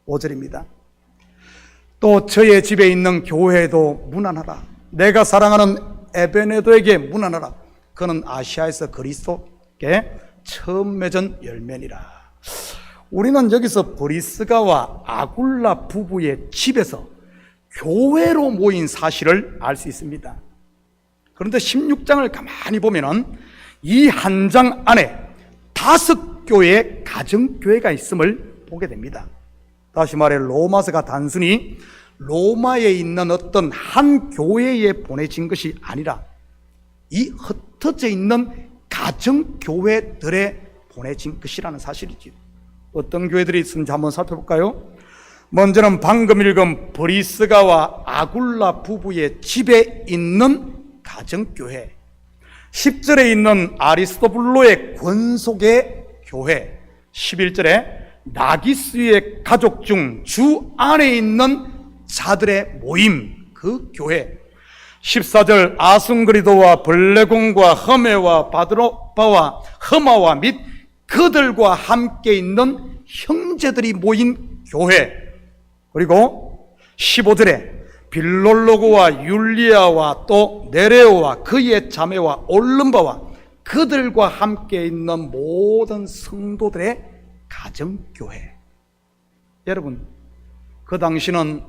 5절입니다. 또 저의 집에 있는 교회도 문안하라. 내가 사랑하는 에베네도에게 문안하라. 그는 아시아에서 그리스도께 처음 맺은 열매니라. 우리는 여기서 브리스가와 아굴라 부부의 집에서 교회로 모인 사실을 알 수 있습니다. 그런데 16장을 가만히 보면은 이 한 장 안에 5교회의 가정교회가 있음을 보게 됩니다. 다시 말해 로마서가 단순히 로마에 있는 어떤 한 교회에 보내진 것이 아니라 이 흩어져 있는 가정교회들에 보내진 것이라는 사실이죠. 어떤 교회들이 있는지 한번 살펴볼까요? 먼저는 방금 읽은 브리스가와 아굴라 부부의 집에 있는 가정교회, 10절에 있는 아리스토블로의 권속의 교회, 11절에 나기스의 가족 중 주 안에 있는 자들의 모임, 그 교회, 14절 아순그리도와 블레곤과 허메와 바드로바와 허마와 및 그들과 함께 있는 형제들이 모인 교회, 그리고 15절에 빌롤로고와 율리아와 또 네레오와 그의 자매와 올름바와 그들과 함께 있는 모든 성도들의 가정교회. 여러분, 그 당시는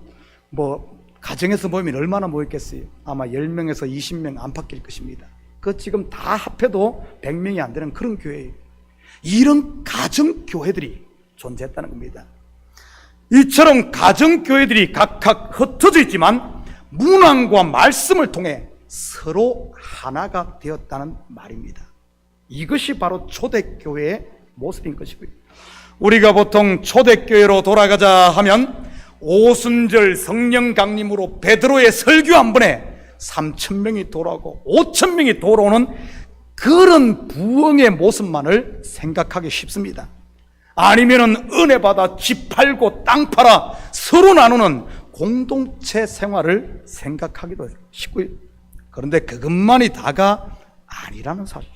가정에서 모이면 얼마나 모였겠어요? 아마 10명에서 20명 안팎일 것입니다. 그 지금 다 합해도 100명이 안 되는 그런 교회예요. 이런 가정교회들이 존재했다는 겁니다. 이처럼 가정교회들이 각각 흩어져 있지만 문안과 말씀을 통해 서로 하나가 되었다는 말입니다. 이것이 바로 초대교회의 모습인 것이고요. 우리가 보통 초대교회로 돌아가자 하면 오순절 성령 강림으로 베드로의 설교 한 번에 3,000명이 돌아오고 5,000명이 돌아오는 그런 부흥의 모습만을 생각하기 쉽습니다. 아니면은 은혜 받아 집 팔고 땅 팔아 서로 나누는 공동체 생활을 생각하기도 쉽고요. 그런데 그것만이 다가 아니라는 사실.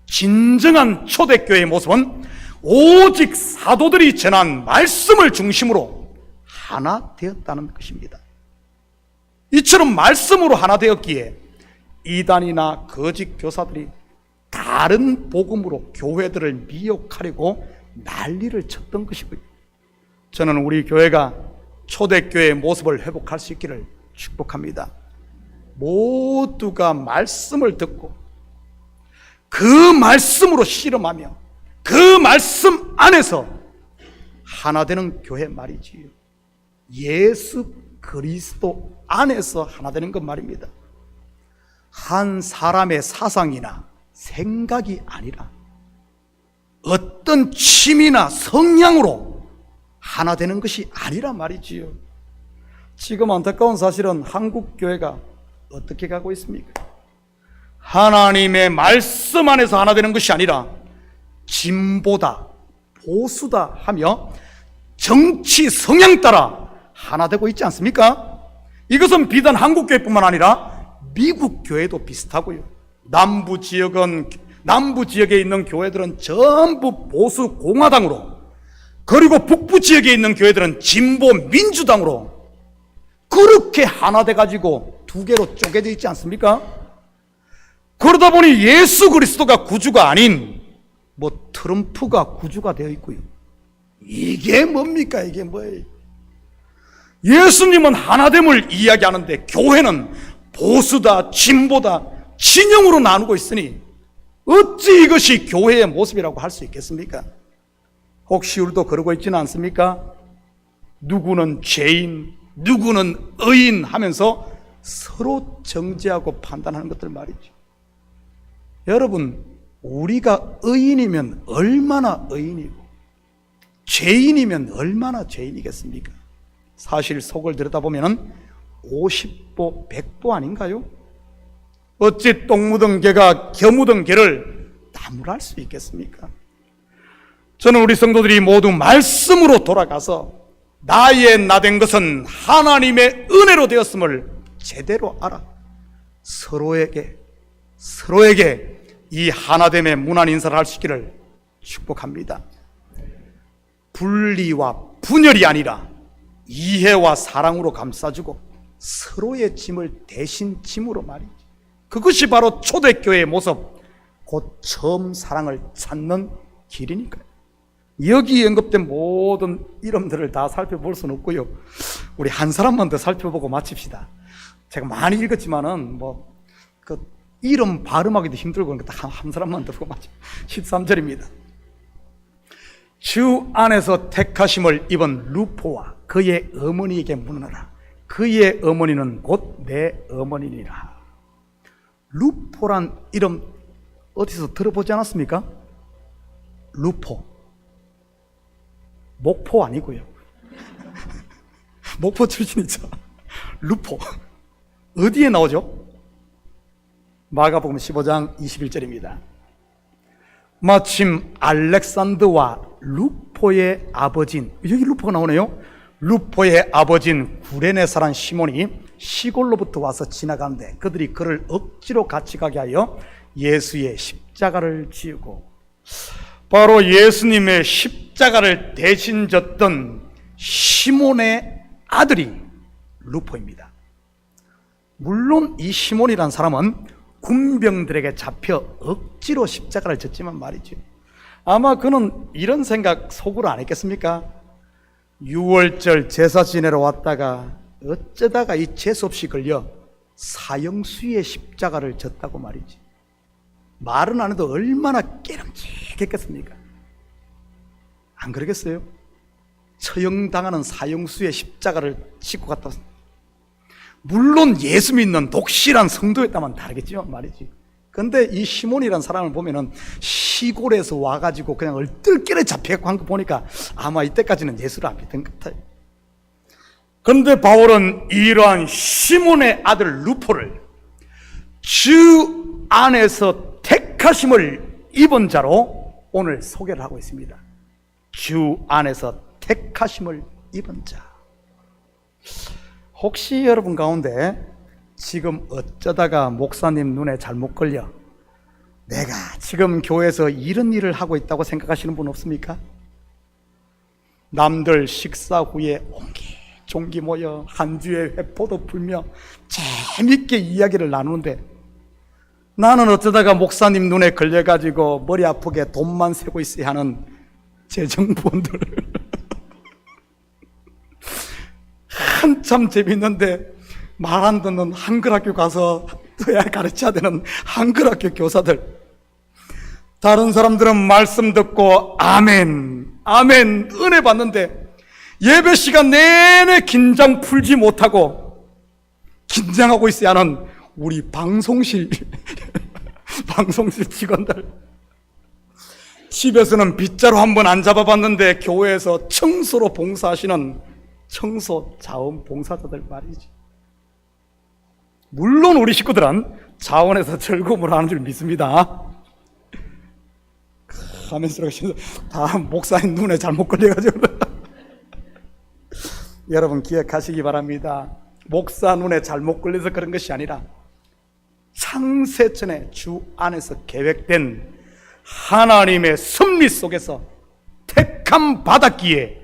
진정한 초대교회의 모습은 오직 사도들이 전한 말씀을 중심으로 하나 되었다는 것입니다. 이처럼 말씀으로 하나 되었기에 이단이나 거짓 교사들이 다른 복음으로 교회들을 미혹하려고 난리를 쳤던 것이고요. 저는 우리 교회가 초대교회의 모습을 회복할 수 있기를 축복합니다. 모두가 말씀을 듣고 그 말씀으로 씨름하며 그 말씀 안에서 하나 되는 교회 말이지요. 예수 그리스도 안에서 하나 되는 것 말입니다. 한 사람의 사상이나 생각이 아니라 어떤 취미나 성향으로 하나 되는 것이 아니라 말이지요. 지금 안타까운 사실은 한국 교회가 어떻게 가고 있습니까? 하나님의 말씀 안에서 하나 되는 것이 아니라 진보다 보수다 하며 정치 성향 따라 하나 되고 있지 않습니까? 이것은 비단 한국 교회뿐만 아니라 미국 교회도 비슷하고요. 남부 지역에 있는 교회들은 전부 보수 공화당으로, 그리고 북부 지역에 있는 교회들은 진보 민주당으로 그렇게 하나 돼 가지고 두 개로 쪼개져 있지 않습니까? 그러다 보니 예수 그리스도가 구주가 아닌 트럼프가 구주가 되어 있고요. 이게 뭡니까? 이게 뭐예요? 예수님은 하나됨을 이야기하는데 교회는 보수다 진보다 진영으로 나누고 있으니 어찌 이것이 교회의 모습이라고 할 수 있겠습니까? 혹시 우리도 그러고 있지는 않습니까? 누구는 죄인, 누구는 의인 하면서 서로 정죄하고 판단하는 것들 말이죠. 여러분, 우리가 의인이면 얼마나 의인이고 죄인이면 얼마나 죄인이겠습니까? 사실 속을 들여다보면 50보 100보 아닌가요? 어찌 똥 묻은 개가 겨 묻은 개를 나무랄 수 있겠습니까? 저는 우리 성도들이 모두 말씀으로 돌아가서 나의 나된 것은 하나님의 은혜로 되었음을 제대로 알아 서로에게 이 하나됨의 문안 인사를 할 수 있기를 축복합니다. 분리와 분열이 아니라 이해와 사랑으로 감싸주고 서로의 짐을 대신 짐으로 말이지. 그것이 바로 초대교회의 모습, 곧 처음 사랑을 찾는 길이니까요. 여기 언급된 모든 이름들을 다 살펴볼 수는 없고요. 우리 한 사람만 더 살펴보고 마칩시다. 제가 많이 읽었지만은 이름 발음하기도 힘들고 한 사람만 더 보고 마칩. 13절입니다. 주 안에서 택하심을 입은 루포와 그의 어머니에게 묻노라. 그의 어머니는 곧 내 어머니니라. 루포란 이름 어디서 들어보지 않았습니까? 루포. 목포 아니고요. 목포 출신이죠. 루포. 어디에 나오죠? 마가복음 15장 21절입니다. 마침 알렉산더와 루포의 아버진, 여기 루포가 나오네요. 루포의 아버진 구레네 사람 시몬이 시골로부터 와서 지나가는데 그들이 그를 억지로 같이 가게 하여 예수의 십자가를 지우고, 바로 예수님의 십자가를 대신 졌던 시몬의 아들이 루포입니다. 물론 이 시몬이란 사람은 군병들에게 잡혀 억지로 십자가를 졌지만 말이죠. 아마 그는 이런 생각 속으로 안 했겠습니까? 6월절 제사 지내러 왔다가 어쩌다가 이 재수없이 걸려 사형수의 십자가를 졌다고 말이지. 말은 안 해도 얼마나 깨름직했겠습니까? 안 그러겠어요? 처형당하는 사형수의 십자가를 싣고 갔다 왔습니다. 물론 예수 믿는 독실한 성도였다면 다르겠지만 말이지. 근데 이 시몬이라는 사람을 보면은 시골에서 와가지고 그냥 얼떨결에 잡혀갖고 한 거 보니까 아마 이때까지는 예수를 안 믿은 것 같아요. 그런데 바울은 이러한 시몬의 아들 루포를 주 안에서 택하심을 입은 자로 오늘 소개를 하고 있습니다. 주 안에서 택하심을 입은 자. 혹시 여러분 가운데 지금 어쩌다가 목사님 눈에 잘못 걸려 내가 지금 교회에서 이런 일을 하고 있다고 생각하시는 분 없습니까? 남들 식사 후에 옹기종기 모여 한 주에 회포도 불며 재밌게 이야기를 나누는데 나는 어쩌다가 목사님 눈에 걸려가지고 머리 아프게 돈만 세고 있어야 하는 재정부원들 한참 재밌는데 말 안 듣는 한글학교 가서 가르쳐야 되는 한글학교 교사들, 다른 사람들은 말씀 듣고 아멘 아멘 은혜 받는데 예배 시간 내내 긴장 풀지 못하고 긴장하고 있어야 하는 우리 방송실 방송실 직원들, 집에서는 빗자루 한번 안 잡아봤는데 교회에서 청소로 봉사하시는 청소 자원봉사자들 말이지. 물론 우리 식구들은 자원에서 즐거움을 하는 줄 믿습니다. 하면서 다 목사님 눈에 잘못 걸려가지고 여러분 기억하시기 바랍니다. 목사 눈에 잘못 걸려서 그런 것이 아니라 창세전에 주 안에서 계획된 하나님의 섭리 속에서 택함 받았기에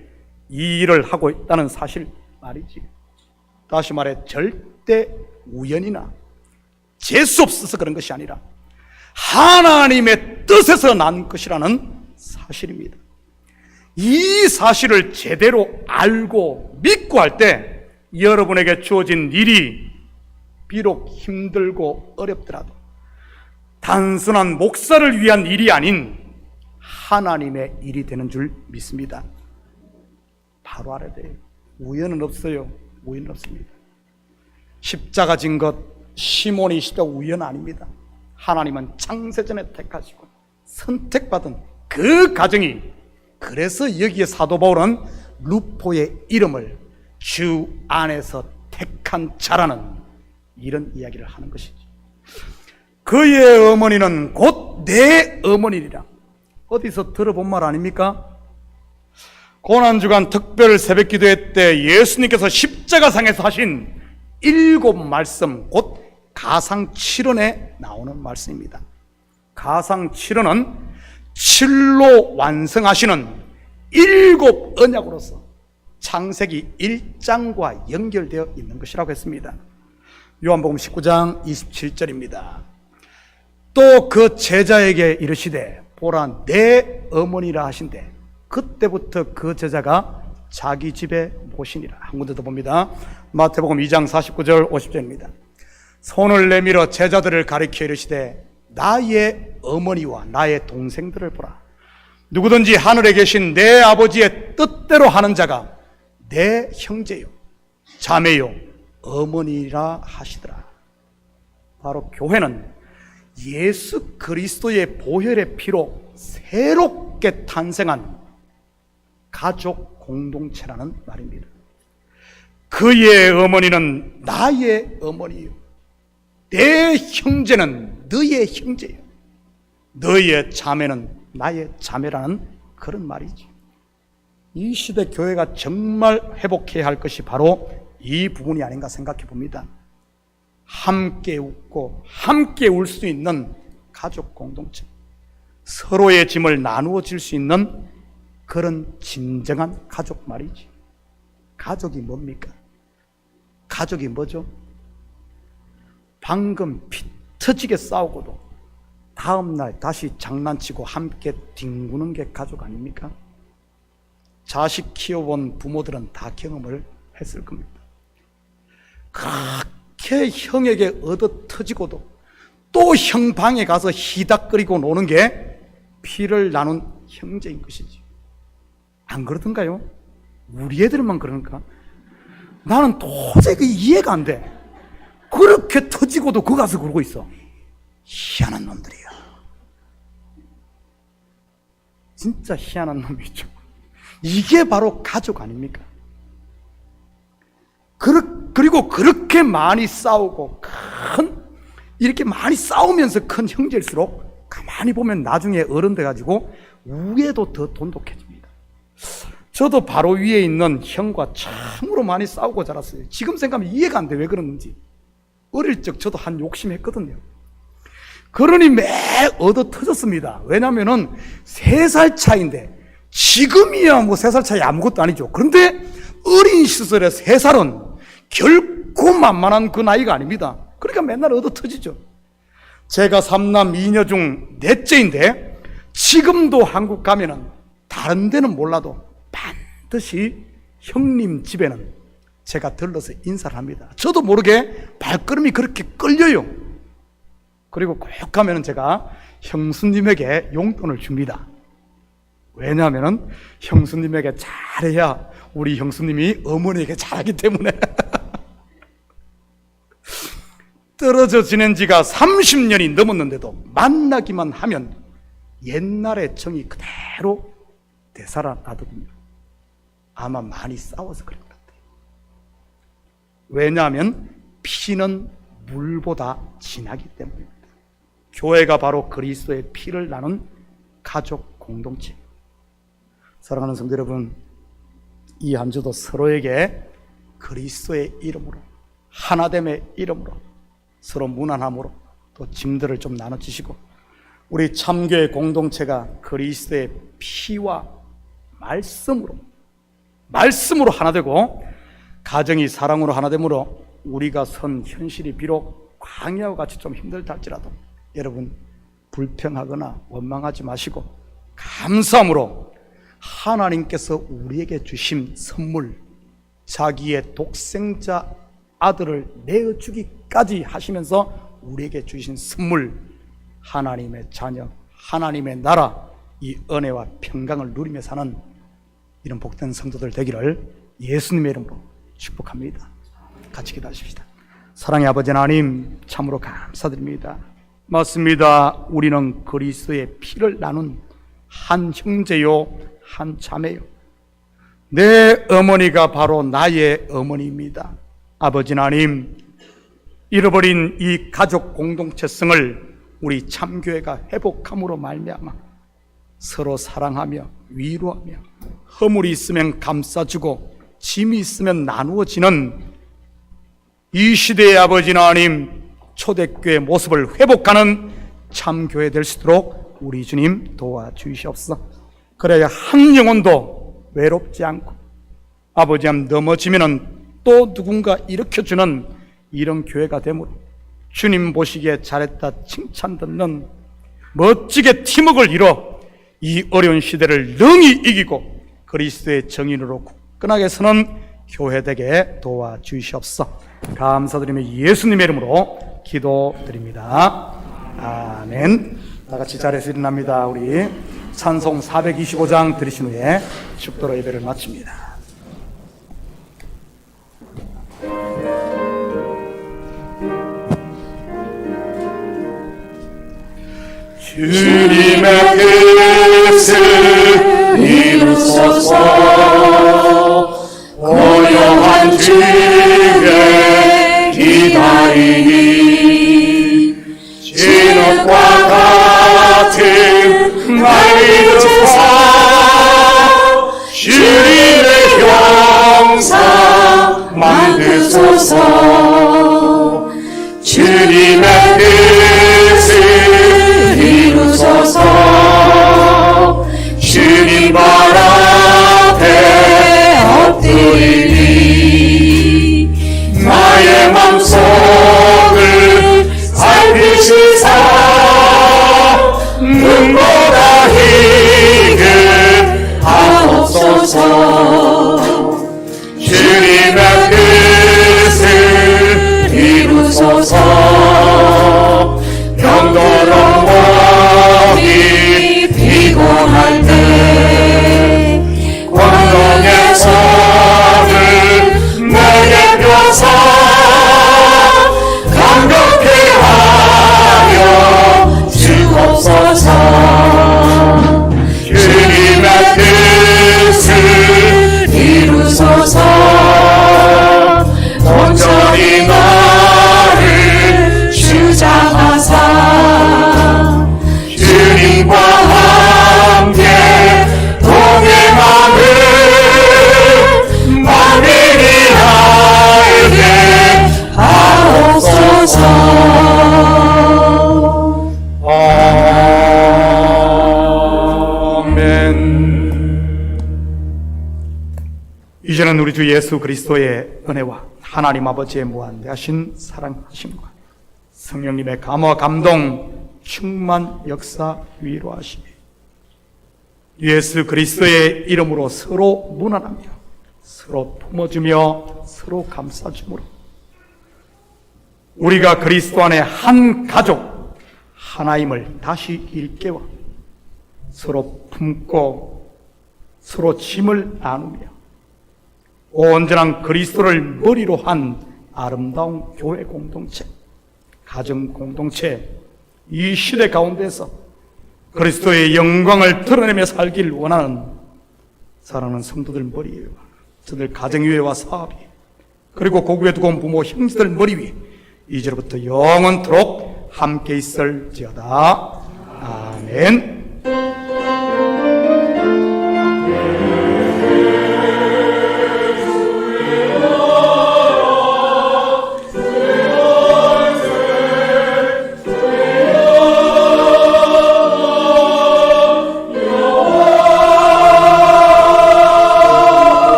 이 일을 하고 있다는 사실 말이지. 다시 말해 절대 우연이나 재수 없어서 그런 것이 아니라 하나님의 뜻에서 난 것이라는 사실입니다. 이 사실을 제대로 알고 믿고 할 때 여러분에게 주어진 일이 비록 힘들고 어렵더라도 단순한 목사를 위한 일이 아닌 하나님의 일이 되는 줄 믿습니다. 바로 알아야 돼요. 우연은 없어요. 우연은 없습니다. 십자가 진 것, 시몬이 십자가 우연 아닙니다. 하나님은 창세전에 택하시고 선택받은 그 가정이, 그래서 여기에 사도 바울은 루포의 이름을 주 안에서 택한 자라는 이런 이야기를 하는 것이죠. 그의 어머니는 곧 내 어머니리라. 어디서 들어본 말 아닙니까? 고난주간 특별 새벽기도회 때 예수님께서 십자가상에서 하신 7 말씀, 곧 가상 7언에 나오는 말씀입니다. 가상 7언은 7로 완성하시는 7 언약으로서 창세기 1장과 연결되어 있는 것이라고 했습니다. 요한복음 19장 27절입니다. 또 그 제자에게 이르시되 보라 내 어머니라 하신대 그때부터 그 제자가 자기 집에 모시니라. 한 군데 더 봅니다. 마태복음 2장 49절 50절입니다. 손을 내밀어 제자들을 가리켜 이르시되 나의 어머니와 나의 동생들을 보라. 누구든지 하늘에 계신 내 아버지의 뜻대로 하는 자가 내 형제요 자매요 어머니라 하시더라. 바로 교회는 예수 그리스도의 보혈의 피로 새롭게 탄생한 가족 공동체라는 말입니다. 그의 어머니는 나의 어머니요 내 형제는 너의 형제요 너의 자매는 나의 자매라는 그런 말이지. 이 시대 교회가 정말 회복해야 할 것이 바로 이 부분이 아닌가 생각해 봅니다. 함께 웃고 함께 울 수 있는 가족 공동체, 서로의 짐을 나누어 질 수 있는 그런 진정한 가족 말이지. 가족이 뭡니까? 가족이 뭐죠? 방금 피 터지게 싸우고도 다음날 다시 장난치고 함께 뒹구는 게 가족 아닙니까? 자식 키워본 부모들은 다 경험을 했을 겁니다. 그렇게 형에게 얻어 터지고도 또 형 방에 가서 히닥거리고 노는 게 피를 나눈 형제인 것이지. 안 그러던가요? 우리 애들만 그러니까? 나는 도저히 그 이해가 안 돼. 그렇게 터지고도 그 가서 그러고 있어. 희한한 놈들이야. 진짜 희한한 놈이죠. 이게 바로 가족 아닙니까? 그리고 그렇게 많이 싸우고 이렇게 많이 싸우면서 큰 형제일수록 가만히 보면 나중에 어른 돼가지고 우애도 더 돈독해집니다. 저도 바로 위에 있는 형과 참으로 많이 싸우고 자랐어요. 지금 생각하면 이해가 안 돼. 왜 그러는지. 어릴 적 저도 한 욕심했거든요. 그러니 매 얻어 터졌습니다. 왜냐면은 3살 차이인데, 지금이야 뭐 3살 차이 아무것도 아니죠. 그런데 어린 시절에 3살은 결코 만만한 그 나이가 아닙니다. 그러니까 맨날 얻어 터지죠. 제가 3남 2녀 중 넷째인데, 지금도 한국 가면은 다른 데는 몰라도 반드시 형님 집에는 제가 들러서 인사를 합니다. 저도 모르게 발걸음이 그렇게 끌려요. 그리고 꼭 가면은 제가 형수님에게 용돈을 줍니다. 왜냐하면은 형수님에게 잘해야 우리 형수님이 어머니에게 잘하기 때문에. 떨어져 지낸 지가 30년이 넘었는데도 만나기만 하면 옛날의 정이 그대로 되살아나더군요. 아마 많이 싸워서 그런 것 같아요. 왜냐하면 피는 물보다 진하기 때문입니다. 교회가 바로 그리스도의 피를 나눈 가족 공동체. 사랑하는 성도 여러분, 이 한 주도 서로에게 그리스도의 이름으로, 하나됨의 이름으로, 서로 무난함으로 또 짐들을 좀 나눠주시고, 우리 참교회 공동체가 그리스도의 피와 말씀으로 하나 되고, 가정이 사랑으로 하나 되므로 우리가 선 현실이 비록 광야와 같이 좀 힘들다 할지라도 여러분 불평하거나 원망하지 마시고 감사함으로 하나님께서 우리에게 주신 선물, 자기의 독생자 아들을 내어주기까지 하시면서 우리에게 주신 선물, 하나님의 자녀, 하나님의 나라, 이 은혜와 평강을 누리며 사는 이런 복된 성도들 되기를 예수님의 이름으로 축복합니다. 같이 기도하십시다. 사랑의 아버지 하나님, 참으로 감사드립니다. 맞습니다. 우리는 그리스도의 피를 나눈 한 형제요, 한 자매요. 내 어머니가 바로 나의 어머니입니다. 아버지 하나님, 잃어버린 이 가족 공동체성을 우리 참교회가 회복함으로 말미암아 서로 사랑하며 위로하며 허물이 있으면 감싸주고 짐이 있으면 나누어지는 이 시대의 아버지 하나님, 초대교회 모습을 회복하는 참교회 될 수 있도록 우리 주님 도와주시옵소서. 그래야 한 영혼도 외롭지 않고 아버지 함 넘어지면은 또 누군가 일으켜주는 이런 교회가 되므로 주님 보시기에 잘했다 칭찬 듣는 멋지게 팀워크를 이뤄 이 어려운 시대를 능히 이기고 그리스도의 정인으로 굳건하게 서는 교회 되게 도와주시옵소서. 감사드리며 예수님의 이름으로 기도드립니다. 아멘. 다 같이 자리에서 일어납니다. 우리 찬송 425장 들으신 후에 축도로 예배를 마칩니다. 주님의 뜻을 이루소서. 고요한 주에 기다리니 진흙과 같은 나를 주사 주님의 형상 만드소서. 주님의 뜻을 이루소서. 주님 발 앞에 엎드리니 나의 맘속을 살피시사 눈보다 희게 하옵소서. 주님의 뜻을 이루소서. 병들어 몸이 피곤할 때 광명에서 이제는 우리 주 예수 그리스도의 은혜와 하나님 아버지의 무한대하신 사랑하심과 성령님의 감화 감동 충만 역사 위로하심이 예수 그리스도의 이름으로 서로 문안하며 서로 품어주며 서로 감싸주므로 우리가 그리스도 안에 한 가족 하나임을 다시 일깨워 서로 품고 서로 짐을 나누며 온전한 그리스도를 머리로 한 아름다운 교회 공동체, 가정 공동체, 이 시대 가운데서 그리스도의 영광을 드러내며 살길 원하는 사랑하는 성도들 머리 위에, 저들 가정 위에와 사업 위에, 그리고 고국에 두고 온 부모 형제들 머리 위에 이제로부터 영원토록 함께 있을지어다. 아멘.